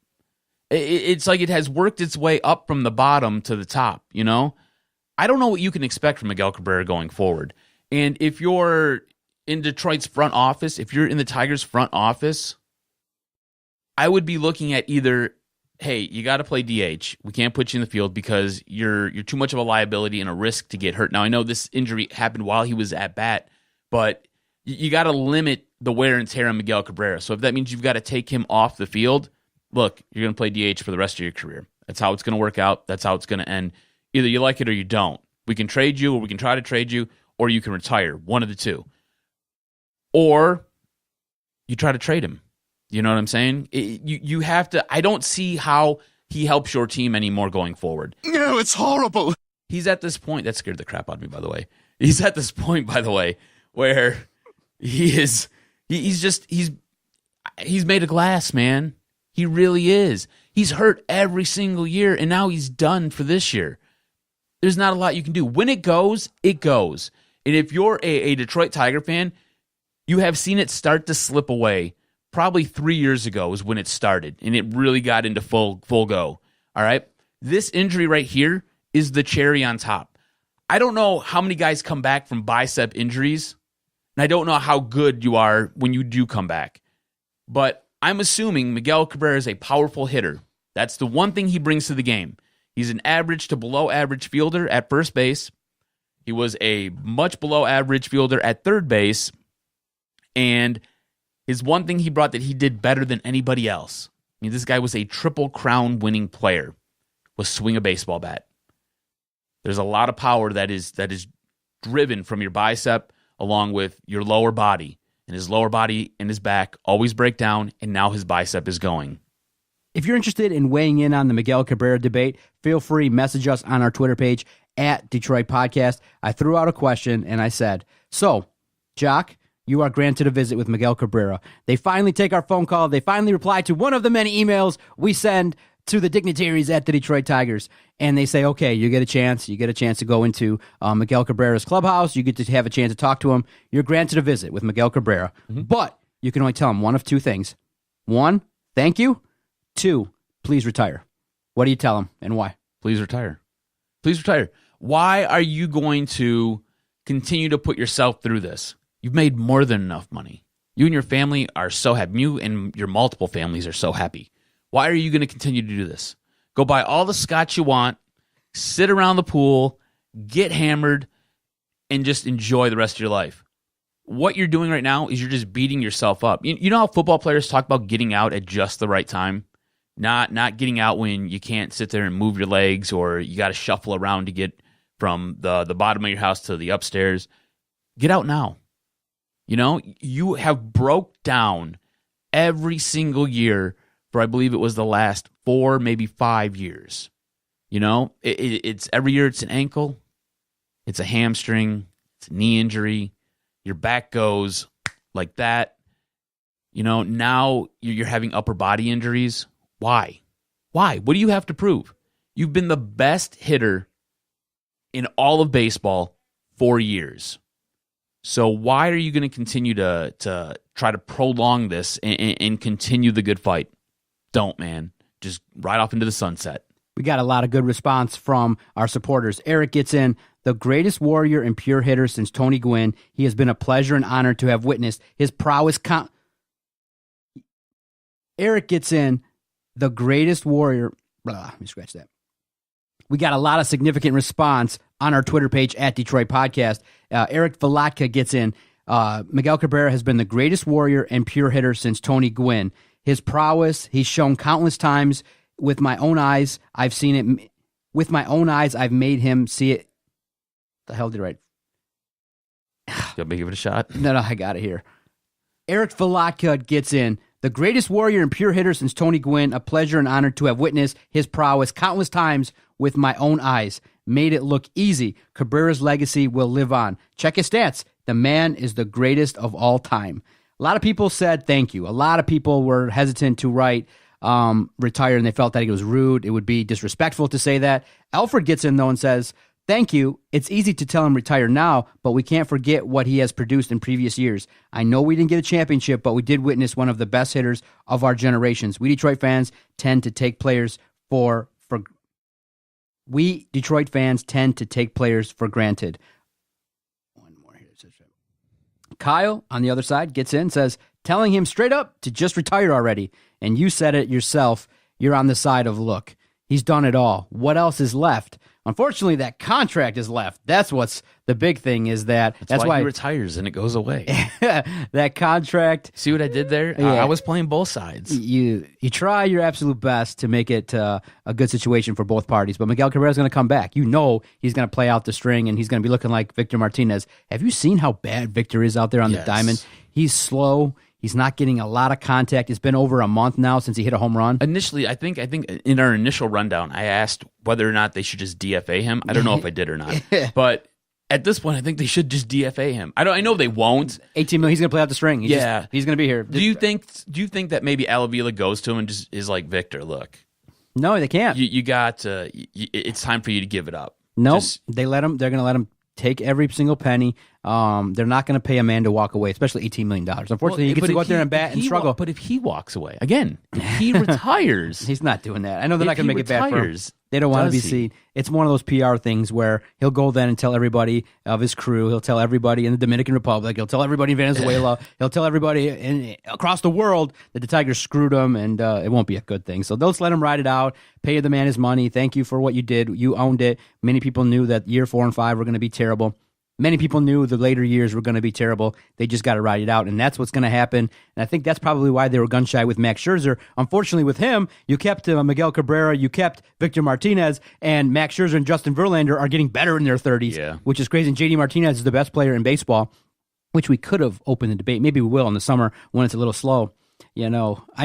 It's like it has worked its way up from the bottom to the top, I don't know what you can expect from Miguel Cabrera going forward. And if you're in Detroit's front office, if you're in the Tigers' front office, I would be looking at either, hey, you got to play DH. We can't put you in the field because you're too much of a liability and a risk to get hurt. Now, I know this injury happened while he was at bat, but you got to limit the wear and tear on Miguel Cabrera. So if that means you've got to take him off the field, look, you're going to play DH for the rest of your career. That's how it's going to work out. That's how it's going to end. Either you like it or you don't. We can trade you or we can try to trade you, or you can retire. One of the two. Or you try to trade him. You know what I'm saying? You have to. I don't see how he helps your team anymore going forward. No, it's horrible. He's at this point. That scared the crap out of me, by the way. He's at this point, by the way, where he's made of glass, man. He really is. He's hurt every single year, and now he's done for this year. There's not a lot you can do. When it goes, it goes. And if you're a Detroit Tiger fan, you have seen it start to slip away. Probably 3 years ago is when it started, and it really got into full go. All right? This injury right here is the cherry on top. I don't know how many guys come back from bicep injuries, and I don't know how good you are when you do come back. But I'm assuming Miguel Cabrera is a powerful hitter. That's the one thing he brings to the game. He's an average to below average fielder at first base. He was a much below average fielder at third base. And his one thing he brought that he did better than anybody else, I mean, this guy was a Triple Crown winning player, was swing a baseball bat. There's a lot of power that is driven from your bicep along with your lower body. And his lower body and his back always break down, and now his bicep is going. If you're interested in weighing in on the Miguel Cabrera debate, feel free to message us on our Twitter page at Detroit Podcast. I threw out a question and I said, so, Jock, you are granted a visit with Miguel Cabrera. They finally take our phone call. They finally reply to one of the many emails we send to the dignitaries at the Detroit Tigers. And they say, okay, you get a chance. You get a chance to go into Miguel Cabrera's clubhouse. You get to have a chance to talk to him. You're granted a visit with Miguel Cabrera. Mm-hmm. But you can only tell him one of two things. One, thank you. Two, please retire. What do you tell him and why? Please retire. Please retire. Why are you going to continue to put yourself through this? You've made more than enough money. You and your family are so happy. You and your multiple families are so happy. Why are you going to continue to do this? Go buy all the scotch you want, sit around the pool, get hammered, and just enjoy the rest of your life. What you're doing right now is you're just beating yourself up. You know how football players talk about getting out at just the right time? Not getting out when you can't sit there and move your legs, or you got to shuffle around to get from the bottom of your house to the upstairs. Get out now. You know, you have broke down every single year for, I believe it was the last 4, maybe 5 years. You know, it's every year it's an ankle, it's a hamstring, it's a knee injury, your back goes like that. You know, now you're having upper body injuries. Why? What do you have to prove? You've been the best hitter in all of baseball for years. So why are you going to continue to try to prolong this and continue the good fight? Don't, man. Just ride off into the sunset. We got a lot of good response from our supporters. Eric gets in, the greatest warrior and pure hitter since Tony Gwynn. He has been a pleasure and honor to have witnessed his prowess. Eric gets in, the greatest warrior. Let me scratch that. We got a lot of significant response on our Twitter page at Detroit Podcast. Eric Valatka gets in. Miguel Cabrera has been the greatest warrior and pure hitter since Tony Gwynn. His prowess, he's shown countless times. With my own eyes, I've seen it. With my own eyes, I've made him see it. The hell did I write? Let me give it a shot. No, I got it here. Eric Valatka gets in. The greatest warrior and pure hitter since Tony Gwynn. A pleasure and honor to have witnessed his prowess countless times with my own eyes. Made it look easy. Cabrera's legacy will live on. Check his stats. The man is the greatest of all time. A lot of people said thank you. A lot of people were hesitant to write retire, and they felt that it was rude. It would be disrespectful to say that. Alfred gets in, though, and says, thank you. It's easy to tell him retire now, but we can't forget what he has produced in previous years. I know we didn't get a championship, but we did witness one of the best hitters of our generations. We Detroit fans tend to take players for granted. One more here. Kyle, on the other side, gets in, says, telling him straight up to just retire already. And you said it yourself. You're on the side of look. He's done it all. What else is left? Unfortunately, that contract is left. That's what's the big thing is that's why he retires and it goes away. That contract. See what I did there? Yeah. I was playing both sides. You try your absolute best to make it a good situation for both parties. But Miguel Cabrera is going to come back. You know he's going to play out the string and he's going to be looking like Victor Martinez. Have you seen how bad Victor is out there on the diamond? He's slow. He's not getting a lot of contact. It's been over a month now since he hit a home run. Initially, I think in our initial rundown, I asked whether or not they should just DFA him. I don't know if I did or not. But at this point, I think they should just DFA him. I know they won't. 18 million. He's going to play out the string. He's going to be here. Do you think that maybe Avila goes to him and just is like, Victor, look. No, they can't. You got it's time for you to give it up. No, nope. They're going to let him take every single penny. They're not going to pay a man to walk away, especially $18 million. Unfortunately, he gets to go out there and bat and struggle. But if he walks away, again, if he retires. He's not doing that. I know they're not going to make it bad for him. They don't want to be seen. It's one of those PR things where he'll go then and tell everybody of his crew. He'll tell everybody in the Dominican Republic. He'll tell everybody in Venezuela. He'll tell everybody across the world that the Tigers screwed him, and it won't be a good thing. So they'll just let him ride it out, pay the man his money. Thank you for what you did. You owned it. Many people knew that year 4 and 5 were going to be terrible. Many people knew the later years were going to be terrible. They just got to ride it out, and that's what's going to happen. And I think that's probably why they were gun-shy with Max Scherzer. Unfortunately, with him, you kept Miguel Cabrera, you kept Victor Martinez, and Max Scherzer and Justin Verlander are getting better in their 30s, which is crazy. And J.D. Martinez is the best player in baseball, which we could have opened the debate. Maybe we will in the summer when it's a little slow. I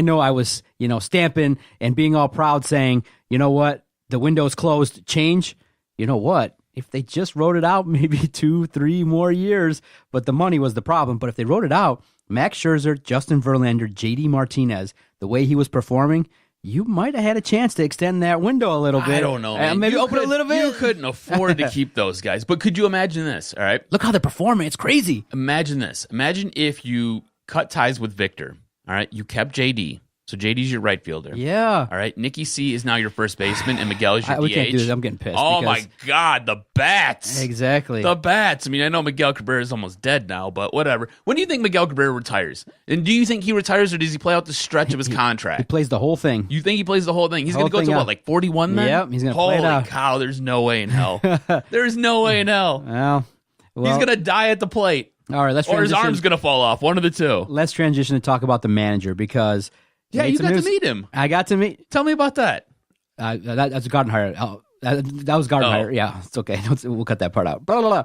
know I was, stamping and being all proud saying, you know what, the window's closed, change. You know what? If they just wrote it out, maybe 2-3 more years, but the money was the problem. But if they wrote it out, Max Scherzer, Justin Verlander, J.D. Martinez, the way he was performing, you might have had a chance to extend that window a little bit. I don't know, man. Maybe open a little bit. You couldn't afford to keep those guys. But could you imagine this, all right? Look how they're performing. It's crazy. Imagine this. Imagine if you cut ties with Victor, all right? You kept J.D., So JD's your right fielder. Yeah. All right. Nikki C is now your first baseman, and Miguel is your DH. We can't do this. I'm getting pissed. Oh, my God. The bats. Exactly. The bats. I mean, I know Miguel Cabrera is almost dead now, but whatever. When do you think Miguel Cabrera retires? And do you think he retires, or does he play out the stretch of his contract? He plays the whole thing. You think he plays the whole thing? He's going to go to what, like 41 then? Yep, he's going to play it out. Holy cow, there's no way in hell. There's no way in hell. Well, he's going to die at the plate. All right, let's or his transition. arm's going to fall off. One of the two. Let's transition to talk about the manager because you got to meet him. I got to meet. Tell me about that. That's Gardenhire. Oh, that was Gardenhire. Oh. Yeah, it's okay. We'll cut that part out. Blah, blah, blah.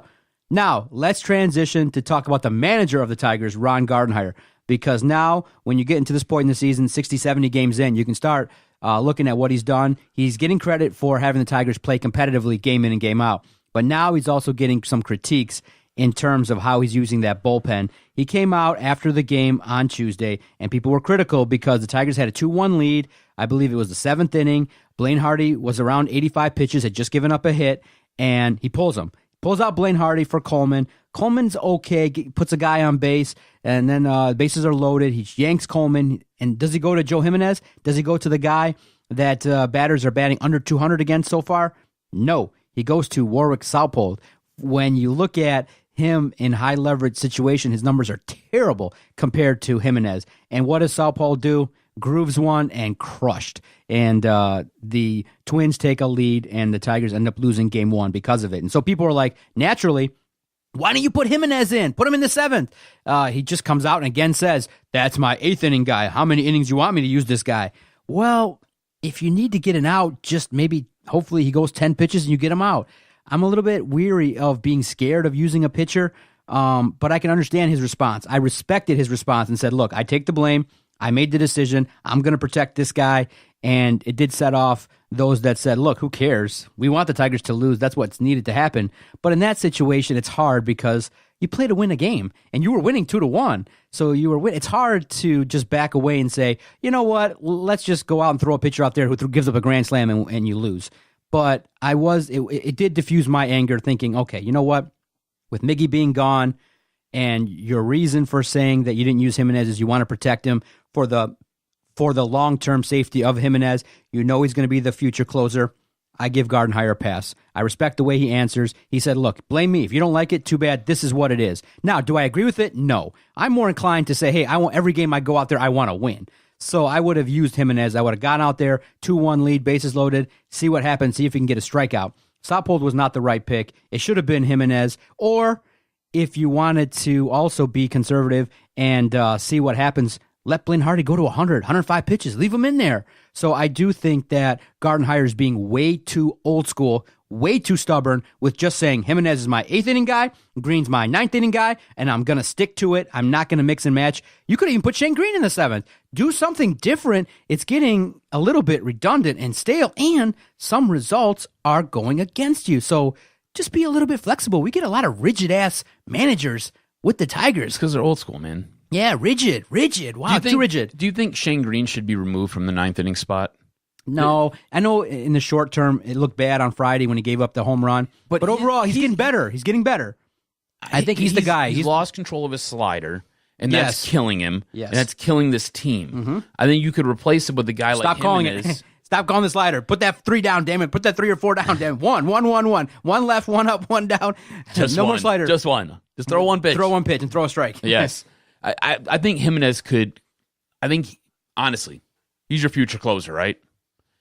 Now, let's transition to talk about the manager of the Tigers, Ron Gardenhire, because now when you get into this point in the season, 60, 70 games in, you can start looking at what he's done. He's getting credit for having the Tigers play competitively game in and game out, but now he's also getting some critiques in terms of how he's using that bullpen. He came out after the game on Tuesday, and people were critical because the Tigers had a 2-1 lead. I believe it was the 7th inning. Blaine Hardy was around 85 pitches, had just given up a hit, and he pulls him. Pulls out Blaine Hardy for Coleman. Coleman's okay, puts a guy on base, and then bases are loaded. He yanks Coleman, and does he go to Joe Jimenez? Does he go to the guy that batters are batting under 200 against so far? No. He goes to Warwick Saupold. When you look at him in high leverage situation, his numbers are terrible compared to Jimenez. And what does Saupold do? Grooves one and crushed. And the Twins take a lead, and the Tigers end up losing game 1 because of it. And so people are like, naturally, why don't you put Jimenez in? Put him in the 7th. He just comes out and again says, that's my 8th inning guy. How many innings you want me to use this guy? Well, if you need to get an out, just maybe, hopefully he goes 10 pitches and you get him out. I'm a little bit weary of being scared of using a pitcher, but I can understand his response. I respected his response and said, look, I take the blame. I made the decision. I'm going to protect this guy. And it did set off those that said, look, who cares? We want the Tigers to lose. That's what's needed to happen. But in that situation, it's hard because you play to win a game, and you were winning 2-1. So it's hard to just back away and say, you know what, let's just go out and throw a pitcher out there who gives up a grand slam and you lose. But it did diffuse my anger thinking, okay, you know what? With Miggy being gone and your reason for saying that you didn't use Jimenez is you want to protect him for the long-term safety of Jimenez, you know he's going to be the future closer. I give Gardenhire a pass. I respect the way he answers. He said, look, blame me. If you don't like it, too bad. This is what it is. Now, do I agree with it? No. I'm more inclined to say, hey, I want every game I go out there, I want to win. So I would have used Jimenez. I would have gone out there, 2-1 lead, bases loaded, see what happens, see if he can get a strikeout. Saupold was not the right pick. It should have been Jimenez. Or if you wanted to also be conservative and see what happens, let Blaine Hardy go to 100, 105 pitches. Leave him in there. So I do think that Gardenhire is being way too old school, way too stubborn with just saying Jimenez is my 8th inning guy, Green's my 9th inning guy, and I'm going to stick to it. I'm not going to mix and match. You could even put Shane Green in the 7th. Do something different. It's getting a little bit redundant and stale, and some results are going against you. So just be a little bit flexible. We get a lot of rigid-ass managers with the Tigers. Because they're old school, man. Yeah, rigid. Wow, too rigid. Do you think Shane Green should be removed from the 9th inning spot? No, I know in the short term it looked bad on Friday when he gave up the home run, but overall he's getting better. He's getting better. I think he's the guy. He's lost control of his slider, and that's killing him. Yes. And that's killing this team. I think you could replace it with a guy like Jimenez. Stop calling the slider. Put that 3 down, damn it. Put that 3 or 4 down, damn it. One. One left, one up, one down. No more slider. Just one. Just throw one pitch. Throw one pitch and throw a strike. Yes. I think Jimenez could. I think, honestly, he's your future closer, right?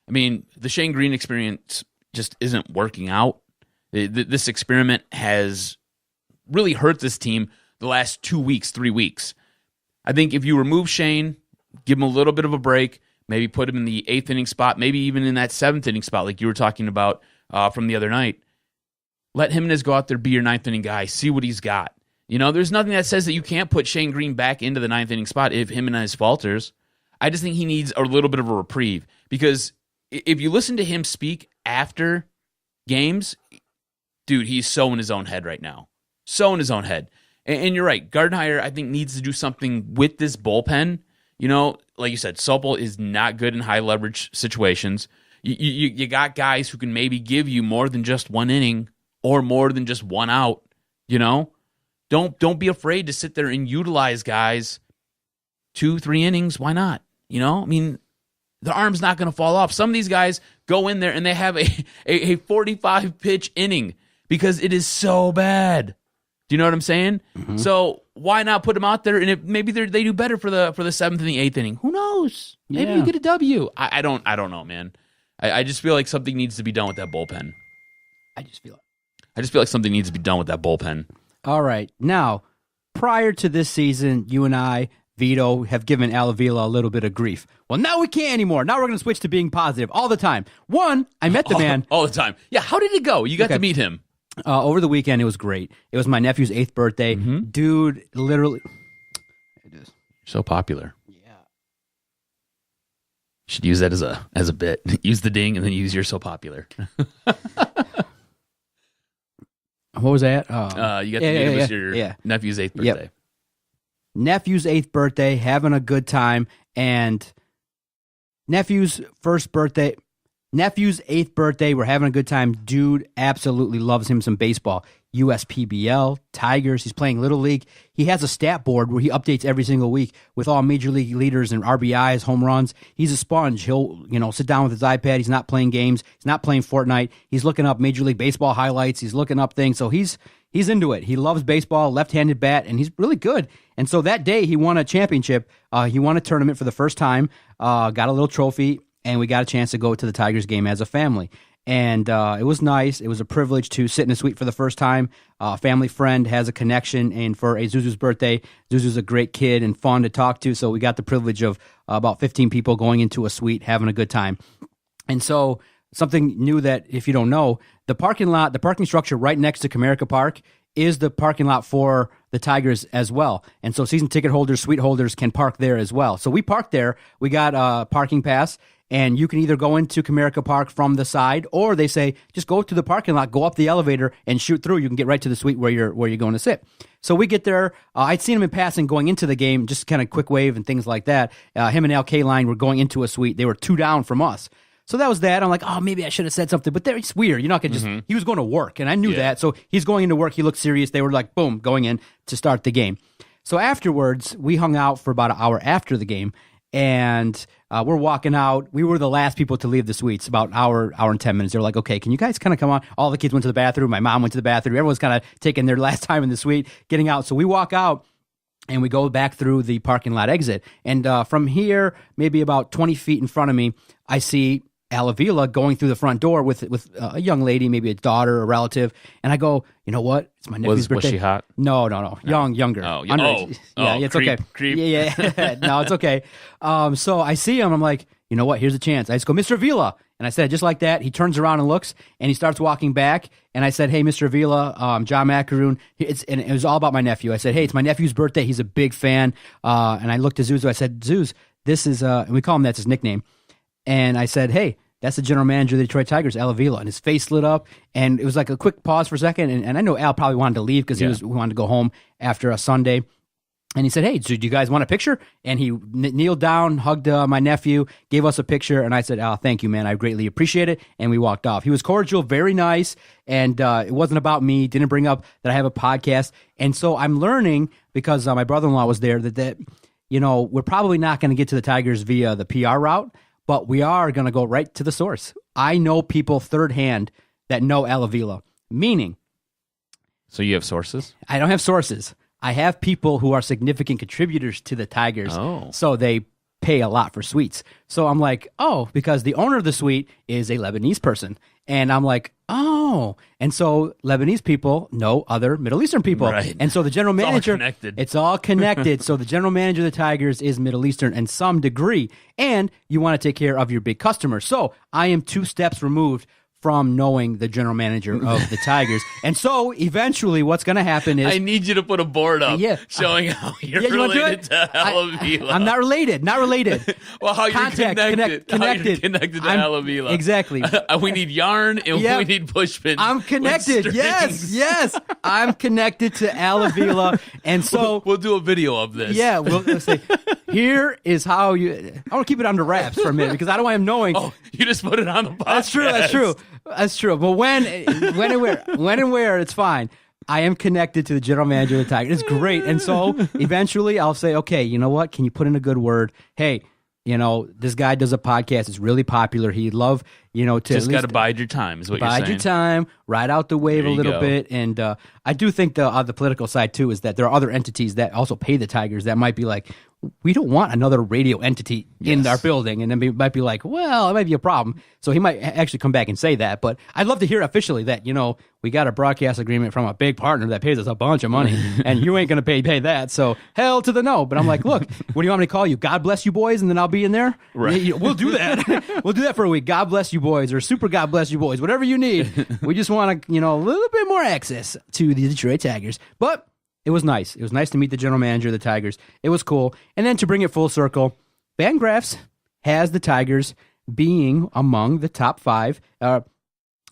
I mean, the Shane Green experience just isn't working out. This experiment has really hurt this team the last 2 weeks, 3 weeks. I think if you remove Shane, give him a little bit of a break, maybe put him in the 8th inning spot, maybe even in that 7th inning spot like you were talking about from the other night. Let Jimenez go out there, be your 9th inning guy, see what he's got. You know, there's nothing that says that you can't put Shane Green back into the 9th inning spot if Jimenez falters. I just think he needs a little bit of a reprieve because if you listen to him speak after games, dude, he's so in his own head right now. So in his own head. And you're right. Gardenhire, I think, needs to do something with this bullpen. You know, like you said, Sobel is not good in high leverage situations. You got guys who can maybe give you more than just 1 inning or more than just 1 out, you know? Don't be afraid to sit there and utilize guys 2-3 innings. Why not? You know, I mean, the arm's not going to fall off. Some of these guys go in there and they have a 45 pitch inning because it is so bad. Do you know what I'm saying? Mm-hmm. So why not put them out there? And if maybe they do better for the seventh and the eighth inning. Who knows? Maybe you get a W. I don't know, man. I just feel like something needs to be done with that bullpen. I just feel like something needs to be done with that bullpen. All right. Now, prior to this season, you and I, Vito, have given Avila a little bit of grief. Well, now we can't anymore. Now we're going to switch to being positive all the time. One, I met the man. All the time. Yeah, how did it go? You got to meet him. Over the weekend, it was great. It was my nephew's 8th birthday. Mm-hmm. Dude, literally. It is. So popular. Yeah. You should use that as a bit. Use the ding and then use you're so popular. What was that? You got to meet your nephew's 8th birthday. Yep. Nephew's 8th birthday, having a good time, and nephew's 8th birthday, we're having a good time. Dude absolutely loves him some baseball. USPBL, Tigers, he's playing Little League. He has a stat board where he updates every single week with all major league leaders and RBIs, home runs. He's a sponge. He'll, sit down with his iPad. He's not playing games. He's not playing Fortnite. He's looking up Major League Baseball highlights. He's looking up things. So he's into it. He loves baseball, left-handed bat, and he's really good. And so that day he won a championship. He won a tournament for the first time, got a little trophy, and we got a chance to go to the Tigers game as a family. And it was nice. It was a privilege to sit in a suite for the first time. A family friend has a connection, and for a Zuzu's birthday, Zuzu's a great kid and fun to talk to, so we got the privilege of about 15 people going into a suite, having a good time. And so something new that, if you don't know, the parking structure right next to Comerica Park is the parking lot for the Tigers as well. And so season ticket holders, suite holders can park there as well. So we parked there. We got a parking pass. And you can either go into Comerica Park from the side, or they say just go to the parking lot, go up the elevator, and shoot through. You can get right to the suite where you're going to sit. So we get there. I'd seen him in passing going into the game, just kind of quick wave and things like that. Him and Al Kaline were going into a suite. They were 2 down from us. So that was that. I'm like, oh, maybe I should have said something. But it's weird. You're not going to just... He was going to work, and I knew that. So he's going into work. He looked serious. They were like, boom, going in to start the game. So afterwards, we hung out for about an hour after the game. And we're walking out. We were the last people to leave the suites, about an hour and 10 minutes. They were like, okay, can you guys kind of come on? All the kids went to the bathroom. My mom went to the bathroom. Everyone's kind of taking their last time in the suite, getting out. So we walk out, and we go back through the parking lot exit. And from here, maybe about 20 feet in front of me, I see Avila going through the front door with a young lady, maybe a daughter, a relative. And I go, you know what? It's my nephew's birthday. Was she hot? No. Younger. Oh, yeah, it's creep, okay. Creep. Yeah. No, it's okay. So I see him. I'm like, you know what? Here's a chance. I just go, Mr. Avila. And I said, just like that. He turns around and looks, and he starts walking back. And I said, hey, Mr. Avila, John Macaroon. And it was all about my nephew. I said, hey, it's my nephew's birthday. He's a big fan. And I looked at Zuzu. I said, Zuz, this is, and we call him, that's his nickname. And I said, hey, that's the general manager of the Detroit Tigers, Avila. And his face lit up, and it was like a quick pause for a second. And I know Al probably wanted to leave because he wanted to go home after a Sunday. And he said, hey, so do you guys want a picture? And he kneeled down, hugged my nephew, gave us a picture. And I said, Al, thank you, man. I greatly appreciate it. And we walked off. He was cordial, very nice. And it wasn't about me. Didn't bring up that I have a podcast. And so I'm learning, because my brother-in-law was there, that we're probably not going to get to the Tigers via the PR route, but we are going to go right to the source. I know people third hand that know Avila, meaning. So you have sources? I don't have sources. I have people who are significant contributors to the Tigers. Oh. So they pay a lot for suites. So I'm like, oh, because the owner of the suite is a Lebanese person. And I'm like, oh. And so Lebanese people know other Middle Eastern people. Right. And so the general manager. It's all connected. So the general manager of the Tigers is Middle Eastern in some degree. And you want to take care of your big customers. So I am 2 steps removed from knowing the general manager of the Tigers. And so eventually what's going to happen is... I need you to put a board up showing how you're related to Avila. I'm not related. Well, how you're connected. How you're connected to Avila. Exactly. We need yarn and we need push pins. I'm connected. Yes. I'm connected to Avila. And so... We'll do a video of this. Yeah, we'll say, here is how you... I want to keep it under wraps for a minute because I don't want him knowing... Oh, you just put it on the podcast. That's true. But when and where, it's fine. I am connected to the general manager of the Tigers. It's great. And so eventually I'll say, okay, you know what? Can you put in a good word? Hey, this guy does a podcast. It's really popular. He'd love, to just got to bide your time is what you're saying. Bide your time, ride out the wave a little bit. And I do think the political side, too, is that there are other entities that also pay the Tigers that might be like, we don't want another radio entity in our building. And then we might be like, well, it might be a problem. So he might actually come back and say that. But I'd love to hear officially that, we got a broadcast agreement from a big partner that pays us a bunch of money, and you ain't going to pay that. So hell to the no. But I'm like, look, what do you want me to call you? God bless you boys, and then I'll be in there? Right. We'll do that. We'll do that for a week. God bless you boys, or super God bless you boys, whatever you need. We just want to, a little bit more access to the Detroit Tigers. But it was nice. It was nice to meet the general manager of the Tigers. It was cool. And then to bring it full circle, Fangraphs has the Tigers being among the top 5.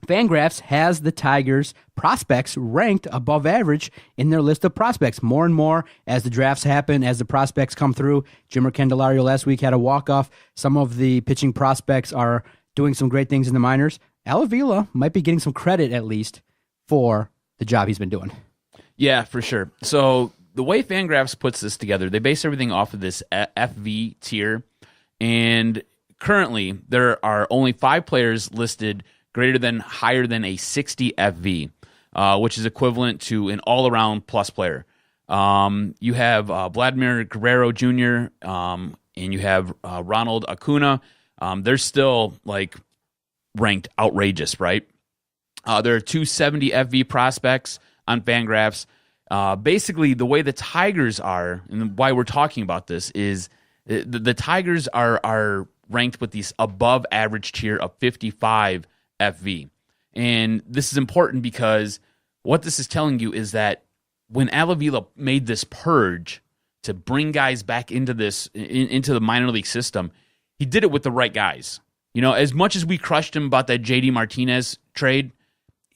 Fangraphs has the Tigers prospects ranked above average in their list of prospects. More and more as the drafts happen, as the prospects come through. Jimmer Candelario last week had a walk-off. Some of the pitching prospects are doing some great things in the minors. Avila might be getting some credit, at least, for the job he's been doing. Yeah, for sure. So the way Fangraphs puts this together, they base everything off of this FV tier. And currently, there are only 5 players listed higher than a 60 FV, which is equivalent to an all-around plus player. You have Vladimir Guerrero Jr., and you have Ronald Acuna. They're still ranked outrageous, right? There are 270 FV prospects on Fangraphs. Basically, the way the Tigers are, and why we're talking about this, is the Tigers are ranked with these above average tier of 55 FV. And this is important because what this is telling you is that when Avila made this purge to bring guys back into into the minor league system, he did it with the right guys. As much as we crushed him about that JD Martinez trade,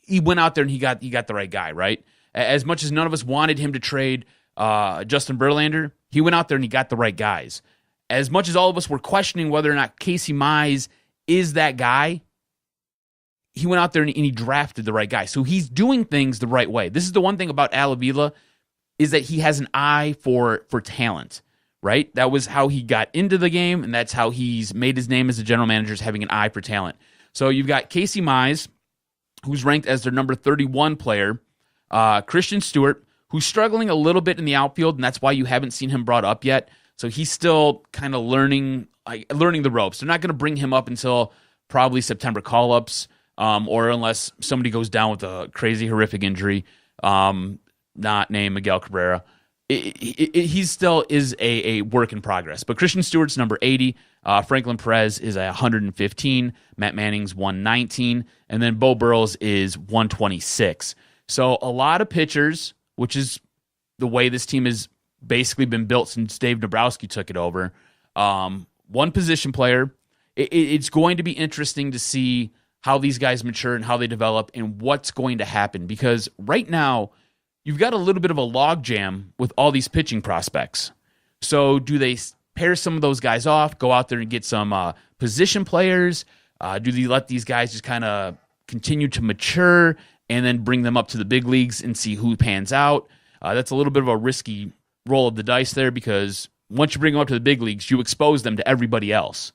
he went out there and he got the right guy, right? As much as none of us wanted him to trade Justin Verlander, he went out there and he got the right guys. As much as all of us were questioning whether or not Casey Mize is that guy, he went out there and he drafted the right guy. So he's doing things the right way. This is the one thing about Avila, is that he has an eye for talent, right? That was how he got into the game, and that's how he's made his name as a general manager, is having an eye for talent. So you've got Casey Mize, who's ranked as their number 31 player, Christian Stewart, who's struggling a little bit in the outfield, and that's why you haven't seen him brought up yet. So he's still kind of learning the ropes. They're not going to bring him up until probably September call-ups, or unless somebody goes down with a crazy, horrific injury, not named Miguel Cabrera. He still is a work in progress. But Christian Stewart's number 80, Franklin Perez is 115, Matt Manning's 119, and then Bo Burrows is 126. So a lot of pitchers, which is the way this team has basically been built since Dave Dombrowski took it over. One position player. It's going to be interesting to see how these guys mature and how they develop and what's going to happen, because right now you've got a little bit of a logjam with all these pitching prospects. So do they pair some of those guys off, go out there and get some position players? Do they let these guys just kind of continue to mature and then bring them up to the big leagues and see who pans out? That's a little bit of a risky roll of the dice there, because once you bring them up to the big leagues, you expose them to everybody else.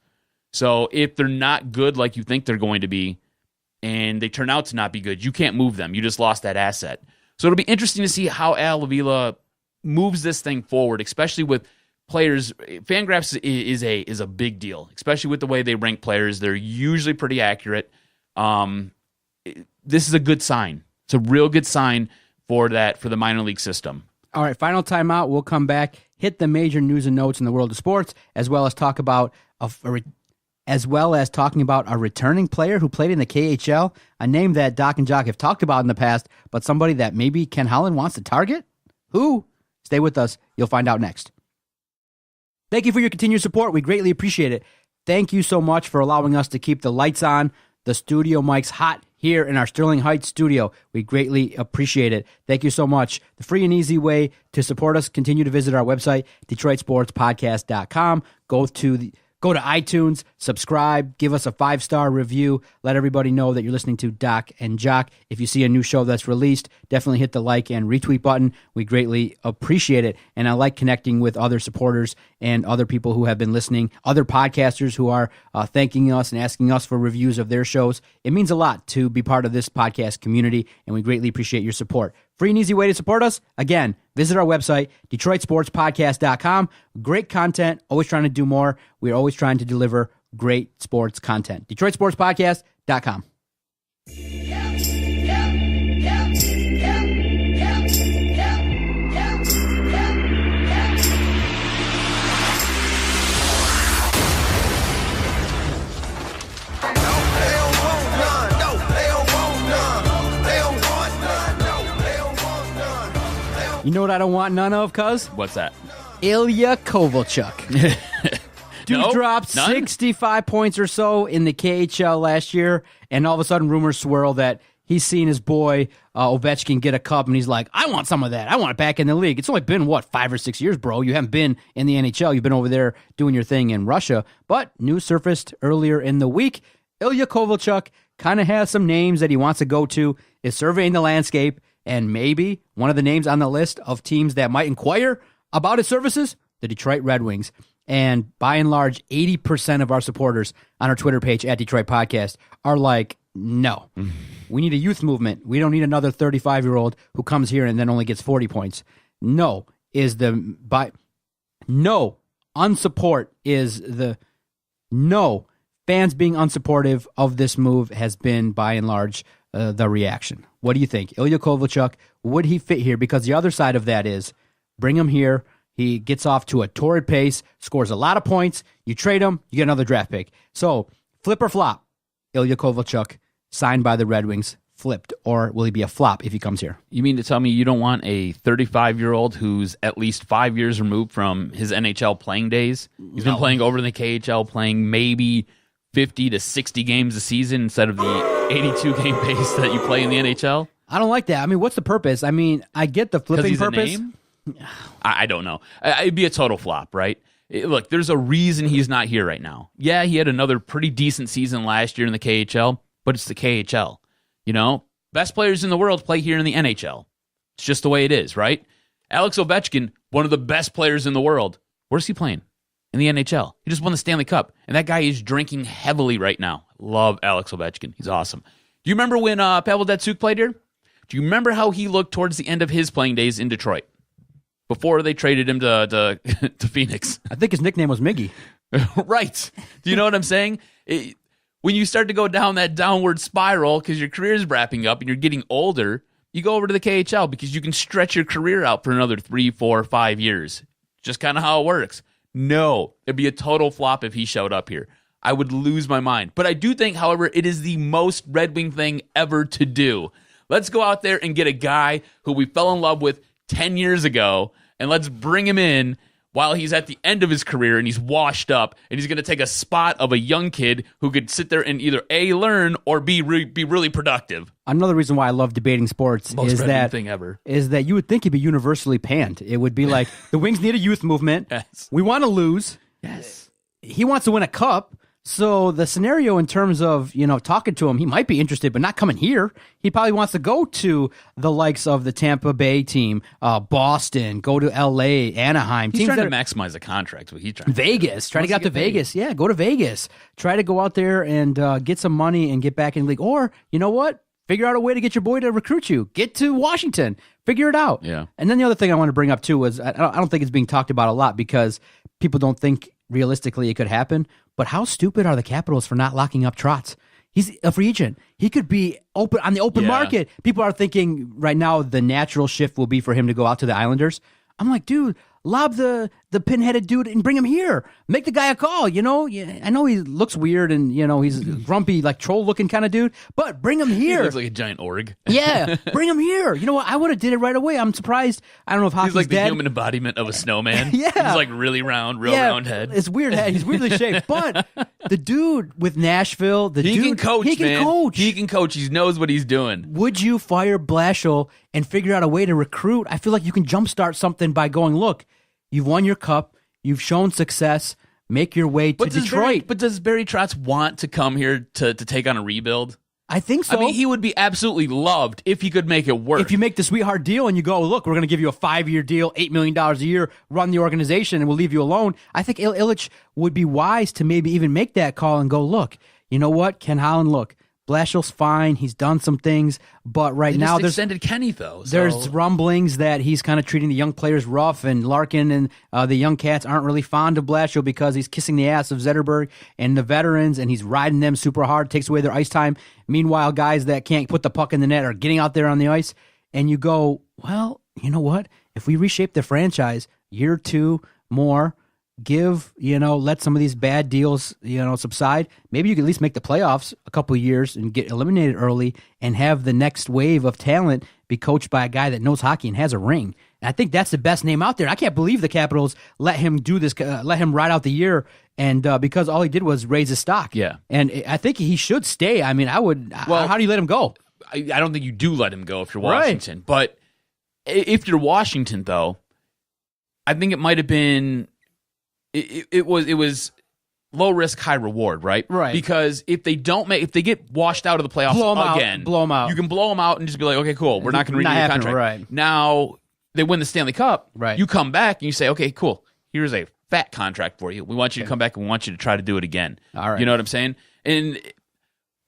So if they're not good like you think they're going to be, and they turn out to not be good, you can't move them. You just lost that asset. So it'll be interesting to see how Avila moves this thing forward, especially with players. Fangraphs is a big deal, especially with the way they rank players. They're usually pretty accurate. This is a good sign. It's a real good sign for the minor league system. All right, final timeout. We'll come back, hit the major news and notes in the world of sports, as well as talking about a returning player who played in the KHL, a name that Doc and Jock have talked about in the past, but somebody that maybe Ken Holland wants to target? Who? Stay with us. You'll find out next. Thank you for your continued support. We greatly appreciate it. Thank you so much for allowing us to keep the lights on, the studio mics hot here in our Sterling Heights studio. We greatly appreciate it. Thank you so much. The free and easy way to support us, continue to visit our website, DetroitSportsPodcast.com. Go to iTunes, subscribe, give us a 5-star review. Let everybody know that you're listening to Doc and Jock. If you see a new show that's released, definitely hit the like and retweet button. We greatly appreciate it. And I like connecting with other supporters and other people who have been listening, other podcasters who are thanking us and asking us for reviews of their shows. It means a lot to be part of this podcast community, and we greatly appreciate your support. Free and easy way to support us. Again, visit our website, DetroitSportsPodcast.com. Great content. Always trying to do more. We're always trying to deliver great sports content. DetroitSportsPodcast.com. You know what I don't want none of, cuz? What's that? Ilya Kovalchuk. Dude dropped 65 points or so in the KHL last year, and all of a sudden rumors swirl that he's seen his boy Ovechkin get a cup, and he's like, I want some of that. I want it back in the league. It's only been, 5 or 6 years, bro? You haven't been in the NHL. You've been over there doing your thing in Russia. But news surfaced earlier in the week. Ilya Kovalchuk kind of has some names that he wants to go to, is surveying the landscape, and maybe one of the names on the list of teams that might inquire about his services, the Detroit Red Wings. And by and large, 80% of our supporters on our Twitter page at Detroit Podcast are like, no, we need a youth movement. We don't need another 35-year-old who comes here and then only gets 40 points. No, unsupport is the no. Fans being unsupportive of this move has been, by and large, the reaction. What do you think? Ilya Kovalchuk, would he fit here? Because the other side of that is, bring him here. He gets off to a torrid pace, scores a lot of points. You trade him, you get another draft pick. So, flip or flop? Ilya Kovalchuk, signed by the Red Wings, flipped, or will he be a flop if he comes here? You mean to tell me you don't want a 35-year-old who's at least 5 years removed from his NHL playing days? He's been playing over in the KHL, playing maybe 50 to 60 games a season instead of the 82-game pace that you play in the NHL? I don't like that. I mean, what's the purpose? I mean, I get the flipping purpose. A name? I don't know. It'd be a total flop, right? Look, there's a reason he's not here right now. Yeah, he had another pretty decent season last year in the KHL, but it's the KHL. You know, best players in the world play here in the NHL. It's just the way it is, right? Alex Ovechkin, one of the best players in the world. Where's he playing? In the NHL. He just won the Stanley Cup, and that guy is drinking heavily right now. Love Alex Ovechkin. He's awesome. Do you remember when Pavel Datsyuk played here? Do you remember how he looked towards the end of his playing days in Detroit? Before they traded him to Phoenix. I think his nickname was Miggy. Right. Do you know what I'm saying? When you start to go down that downward spiral because your career is wrapping up and you're getting older, you go over to the KHL because you can stretch your career out for another 3, 4, 5 years. Just kind of how it works. No, it'd be a total flop if he showed up here. I would lose my mind. But I do think, however, it is the most Red Wing thing ever to do. Let's go out there and get a guy who we fell in love with 10 years ago, and let's bring him in while he's at the end of his career and he's washed up, and he's going to take a spot of a young kid who could sit there and either A, learn, or B, be really productive. Another reason why I love debating sports is that you would think he'd be universally panned. It would be like, the Wings need a youth movement. Yes. We want to lose. Yes. He wants to win a cup. So the scenario in terms of, talking to him, he might be interested, but not coming here. He probably wants to go to the likes of the Tampa Bay team, Boston, go to L.A., Anaheim. He's trying to maximize the contract. What he's trying Vegas. Trying to get out to Vegas. Yeah, go to Vegas. Try to go out there and get some money and get back in the league. Or, you know what? Figure out a way to get your boy to recruit you. Get to Washington. Figure it out. Yeah. And then the other thing I want to bring up, too, is I don't think it's being talked about a lot because people don't think realistically it could happen. But how stupid are the Capitals for not locking up Trotz? He's a free agent. He could be open on the open market. People are thinking right now the natural shift will be for him to go out to the Islanders. I'm like, dude, lob the pinheaded dude and bring him here. Make the guy a call, I know he looks weird and, he's a grumpy, like troll-looking kind of dude, but bring him here. He looks like a giant org. Yeah, bring him here. You know what? I would have did it right away. I'm surprised. I don't know if hockey's He's like dead. the human embodiment of a snowman. Yeah. He's like really round, round head. It's weird head. He's weirdly shaped. But the dude with Nashville, He can coach. He can coach. He knows what he's doing. Would you fire Blashill and figure out a way to recruit? I feel like you can jumpstart something by going, look, you've won your cup. You've shown success. make your way to Detroit. But does Barry Trotz want to come here to take on a rebuild? I think so. I mean, he would be absolutely loved if he could make it work. If you make the sweetheart deal and you go, look, we're going to give you a 5-year deal, $8 million a year, run the organization, and we'll leave you alone. I think Ilitch would be wise to maybe even make that call and go, look, you know what, Ken Holland, look, Blashill's fine. He's done some things, but now there's extended Kenny though. So. There's rumblings that he's kind of treating the young players rough, and Larkin and the young cats aren't really fond of Blashill because he's kissing the ass of Zetterberg and the veterans, and he's riding them super hard, takes away their ice time. Meanwhile, guys that can't put the puck in the net are getting out there on the ice, and you go, well, you know what? If we reshape the franchise, year or two more. Let some of these bad deals, subside. Maybe you could at least make the playoffs a couple of years and get eliminated early and have the next wave of talent be coached by a guy that knows hockey and has a ring. And I think that's the best name out there. I can't believe the Capitals let him do this, let him ride out the year, and because all he did was raise his stock. Yeah. And I think he should stay. I mean, I would. Well, how do you let him go? I don't think you do let him go if you're Washington. Right. But if you're Washington, though, I think it might have been. It was low risk, high reward, right? Right. Because if they get washed out of the playoffs blow them out. You can blow them out and just be like, okay, cool, we're not going to renew your contract. Right. Now they win the Stanley Cup. Right. You come back and you say, okay, cool, here's a fat contract for you. We want you to come back and we want you to try to do it again. All right. You know what I'm saying? And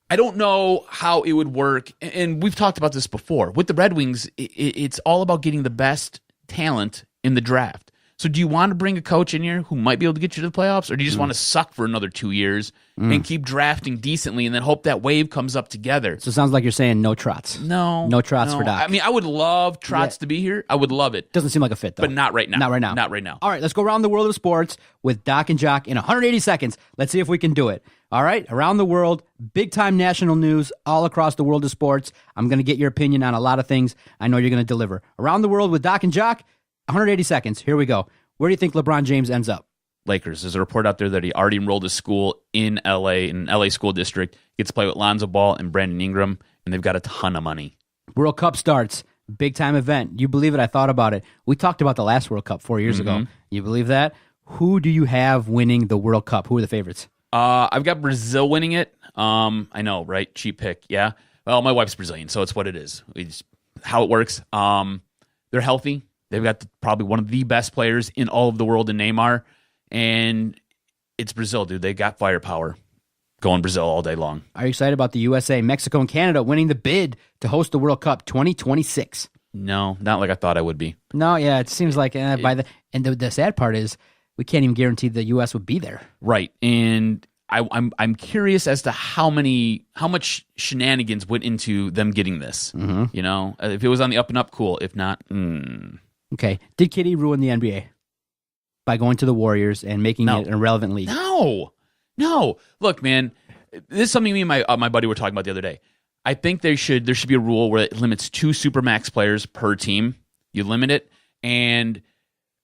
I don't know how it would work. And we've talked about this before with the Red Wings. It's all about getting the best talent in the draft. So do you want to bring a coach in here who might be able to get you to the playoffs, or do you just want to suck for another 2 years and keep drafting decently and then hope that wave comes up together? So it sounds like you're saying no Trotz. No Trotz for Doc. I mean, I would love Trotz to be here. I would love it. Doesn't seem like a fit, though. But not right now. Not right now. Not right now. All right, let's go around the world of sports with Doc and Jock in 180 seconds. Let's see if we can do it. All right, around the world, big-time national news all across the world of sports. I'm going to get your opinion on a lot of things. I know you're going to deliver. Around the world with Doc and Jock, 180 seconds. Here we go. Where do you think LeBron James ends up? Lakers. There's a report out there that he already enrolled his school in L.A., in an L.A. school district. He gets to play with Lonzo Ball and Brandon Ingram, and they've got a ton of money. World Cup starts. Big-time event. You believe it? I thought about it. We talked about the last World Cup 4 years ago. You believe that? Who do you have winning the World Cup? Who are the favorites? I've got Brazil winning it. I know, right? Cheap pick, yeah. Well, my wife's Brazilian, so it's what it is. It's how it works. They're healthy. They've got probably one of the best players in all of the world in Neymar, and it's Brazil, dude. They got firepower. Going Brazil all day long. Are you excited about the USA, Mexico, and Canada winning the bid to host the World Cup 2026? No, not like I thought I would be. No, yeah, it seems like the sad part is we can't even guarantee the U.S. would be there. Right, and I'm curious as to how much shenanigans went into them getting this. You know, if it was on the up and up, cool. If not, Okay. Did KD ruin the NBA by going to the Warriors and making it an irrelevant league? No. Look, man, this is something me and my buddy were talking about the other day. I think there should be a rule where it limits 2 Supermax players per team. You limit it, and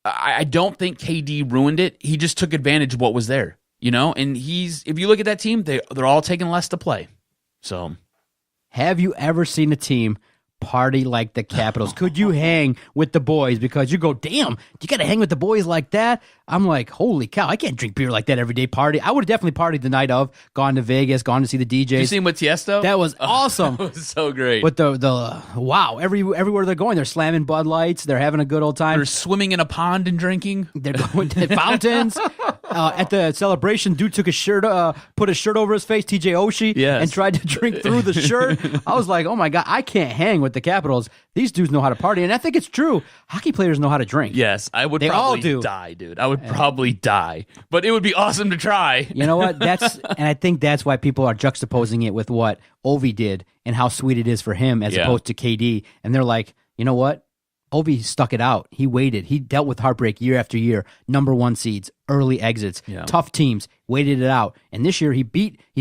I don't think KD ruined it. He just took advantage of what was there, you know. And if you look at that team, they're all taking less to play. So, have you ever seen a team party like the Capitals? Could you hang with the boys? Because you go, damn, you got to hang with the boys like that? I'm like, holy cow, I can't drink beer like that every day party. I would have definitely partied the night of, gone to Vegas, gone to see the DJs. You seen with Tiesto? That was awesome. That was so great. But wow, everywhere they're going, they're slamming Bud Lights, they're having a good old time. They're swimming in a pond and drinking. They're going to fountains. At the celebration, dude took his shirt, put his shirt over his face, TJ Oshie, and tried to drink through the shirt. I was like, oh my God, I can't hang with the Capitals. These dudes know how to party, and I think it's true. Hockey players know how to drink. Yes, I would probably die, dude. I would probably die, but it would be awesome to try. You know what? And I think that's why people are juxtaposing it with what Ovi did and how sweet it is for him as opposed to KD. And they're like, you know what? Ovi stuck it out. He waited. He dealt with heartbreak year after year. Number 1 seeds, early exits, tough teams, waited it out. And this year he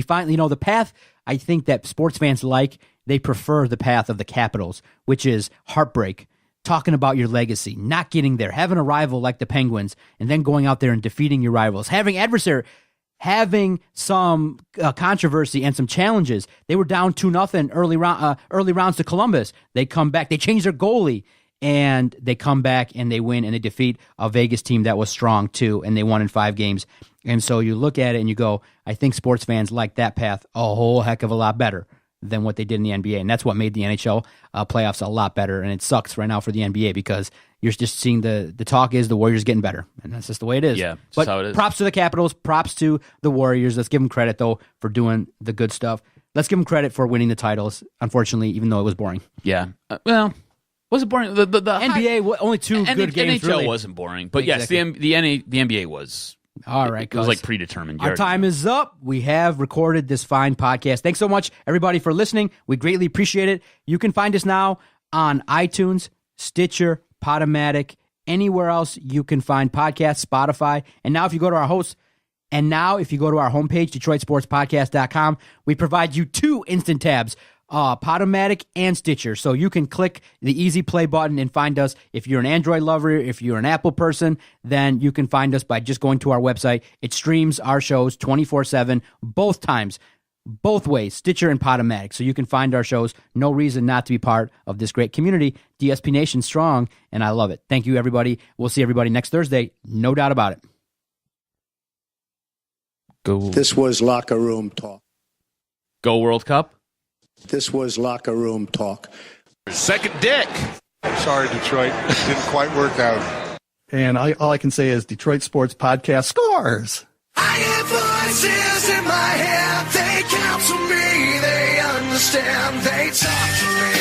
finally, the path I think that sports fans they prefer the path of the Capitals, which is heartbreak, talking about your legacy, not getting there, having a rival like the Penguins, and then going out there and defeating your rivals, having some controversy and some challenges. They were down 2-0 early rounds to Columbus. They come back. They changed their goalie. and they come back and they win and they defeat a Vegas team that was strong too, and they won in 5 games. And so you look at it and you go, I think sports fans like that path a whole heck of a lot better than what they did in the NBA. And that's what made the NHL playoffs a lot better. And it sucks right now for the NBA because you're just seeing the talk is the Warriors getting better. And that's just the way it is. Yeah, but how it is. Props to the Capitals, props to the Warriors. Let's give them credit, though, for doing the good stuff. Let's give them credit for winning the titles, unfortunately, even though it was boring. Yeah. Well, was it boring? The NBA, only 2 good games, NHL really. wasn't boring. But Exactly. yes, the NBA was. All right, It was like predetermined. Our time is up. We have recorded this fine podcast. Thanks so much, everybody, for listening. We greatly appreciate it. You can find us now on iTunes, Stitcher, Podomatic, anywhere else you can find podcasts, Spotify. And now if you go to our hosts, and now if you go to our homepage, DetroitSportsPodcast.com, we provide you 2 instant tabs, Podomatic and Stitcher. So you can click the easy play button and find us. If you're an Android lover, if you're an Apple person, then you can find us by just going to our website. It streams our shows 24/7, both times, both ways, Stitcher and Podomatic. So you can find our shows. No reason not to be part of this great community. DSP Nation strong, and I love it. Thank you, everybody. We'll see everybody next Thursday. No doubt about it. Go. This was locker room talk. Go World Cup. This was locker room talk. Second dick. Sorry, Detroit. Didn't quite work out. And all I can say is Detroit Sports Podcast scores. I hear voices in my head. They counsel me. They understand. They talk to me.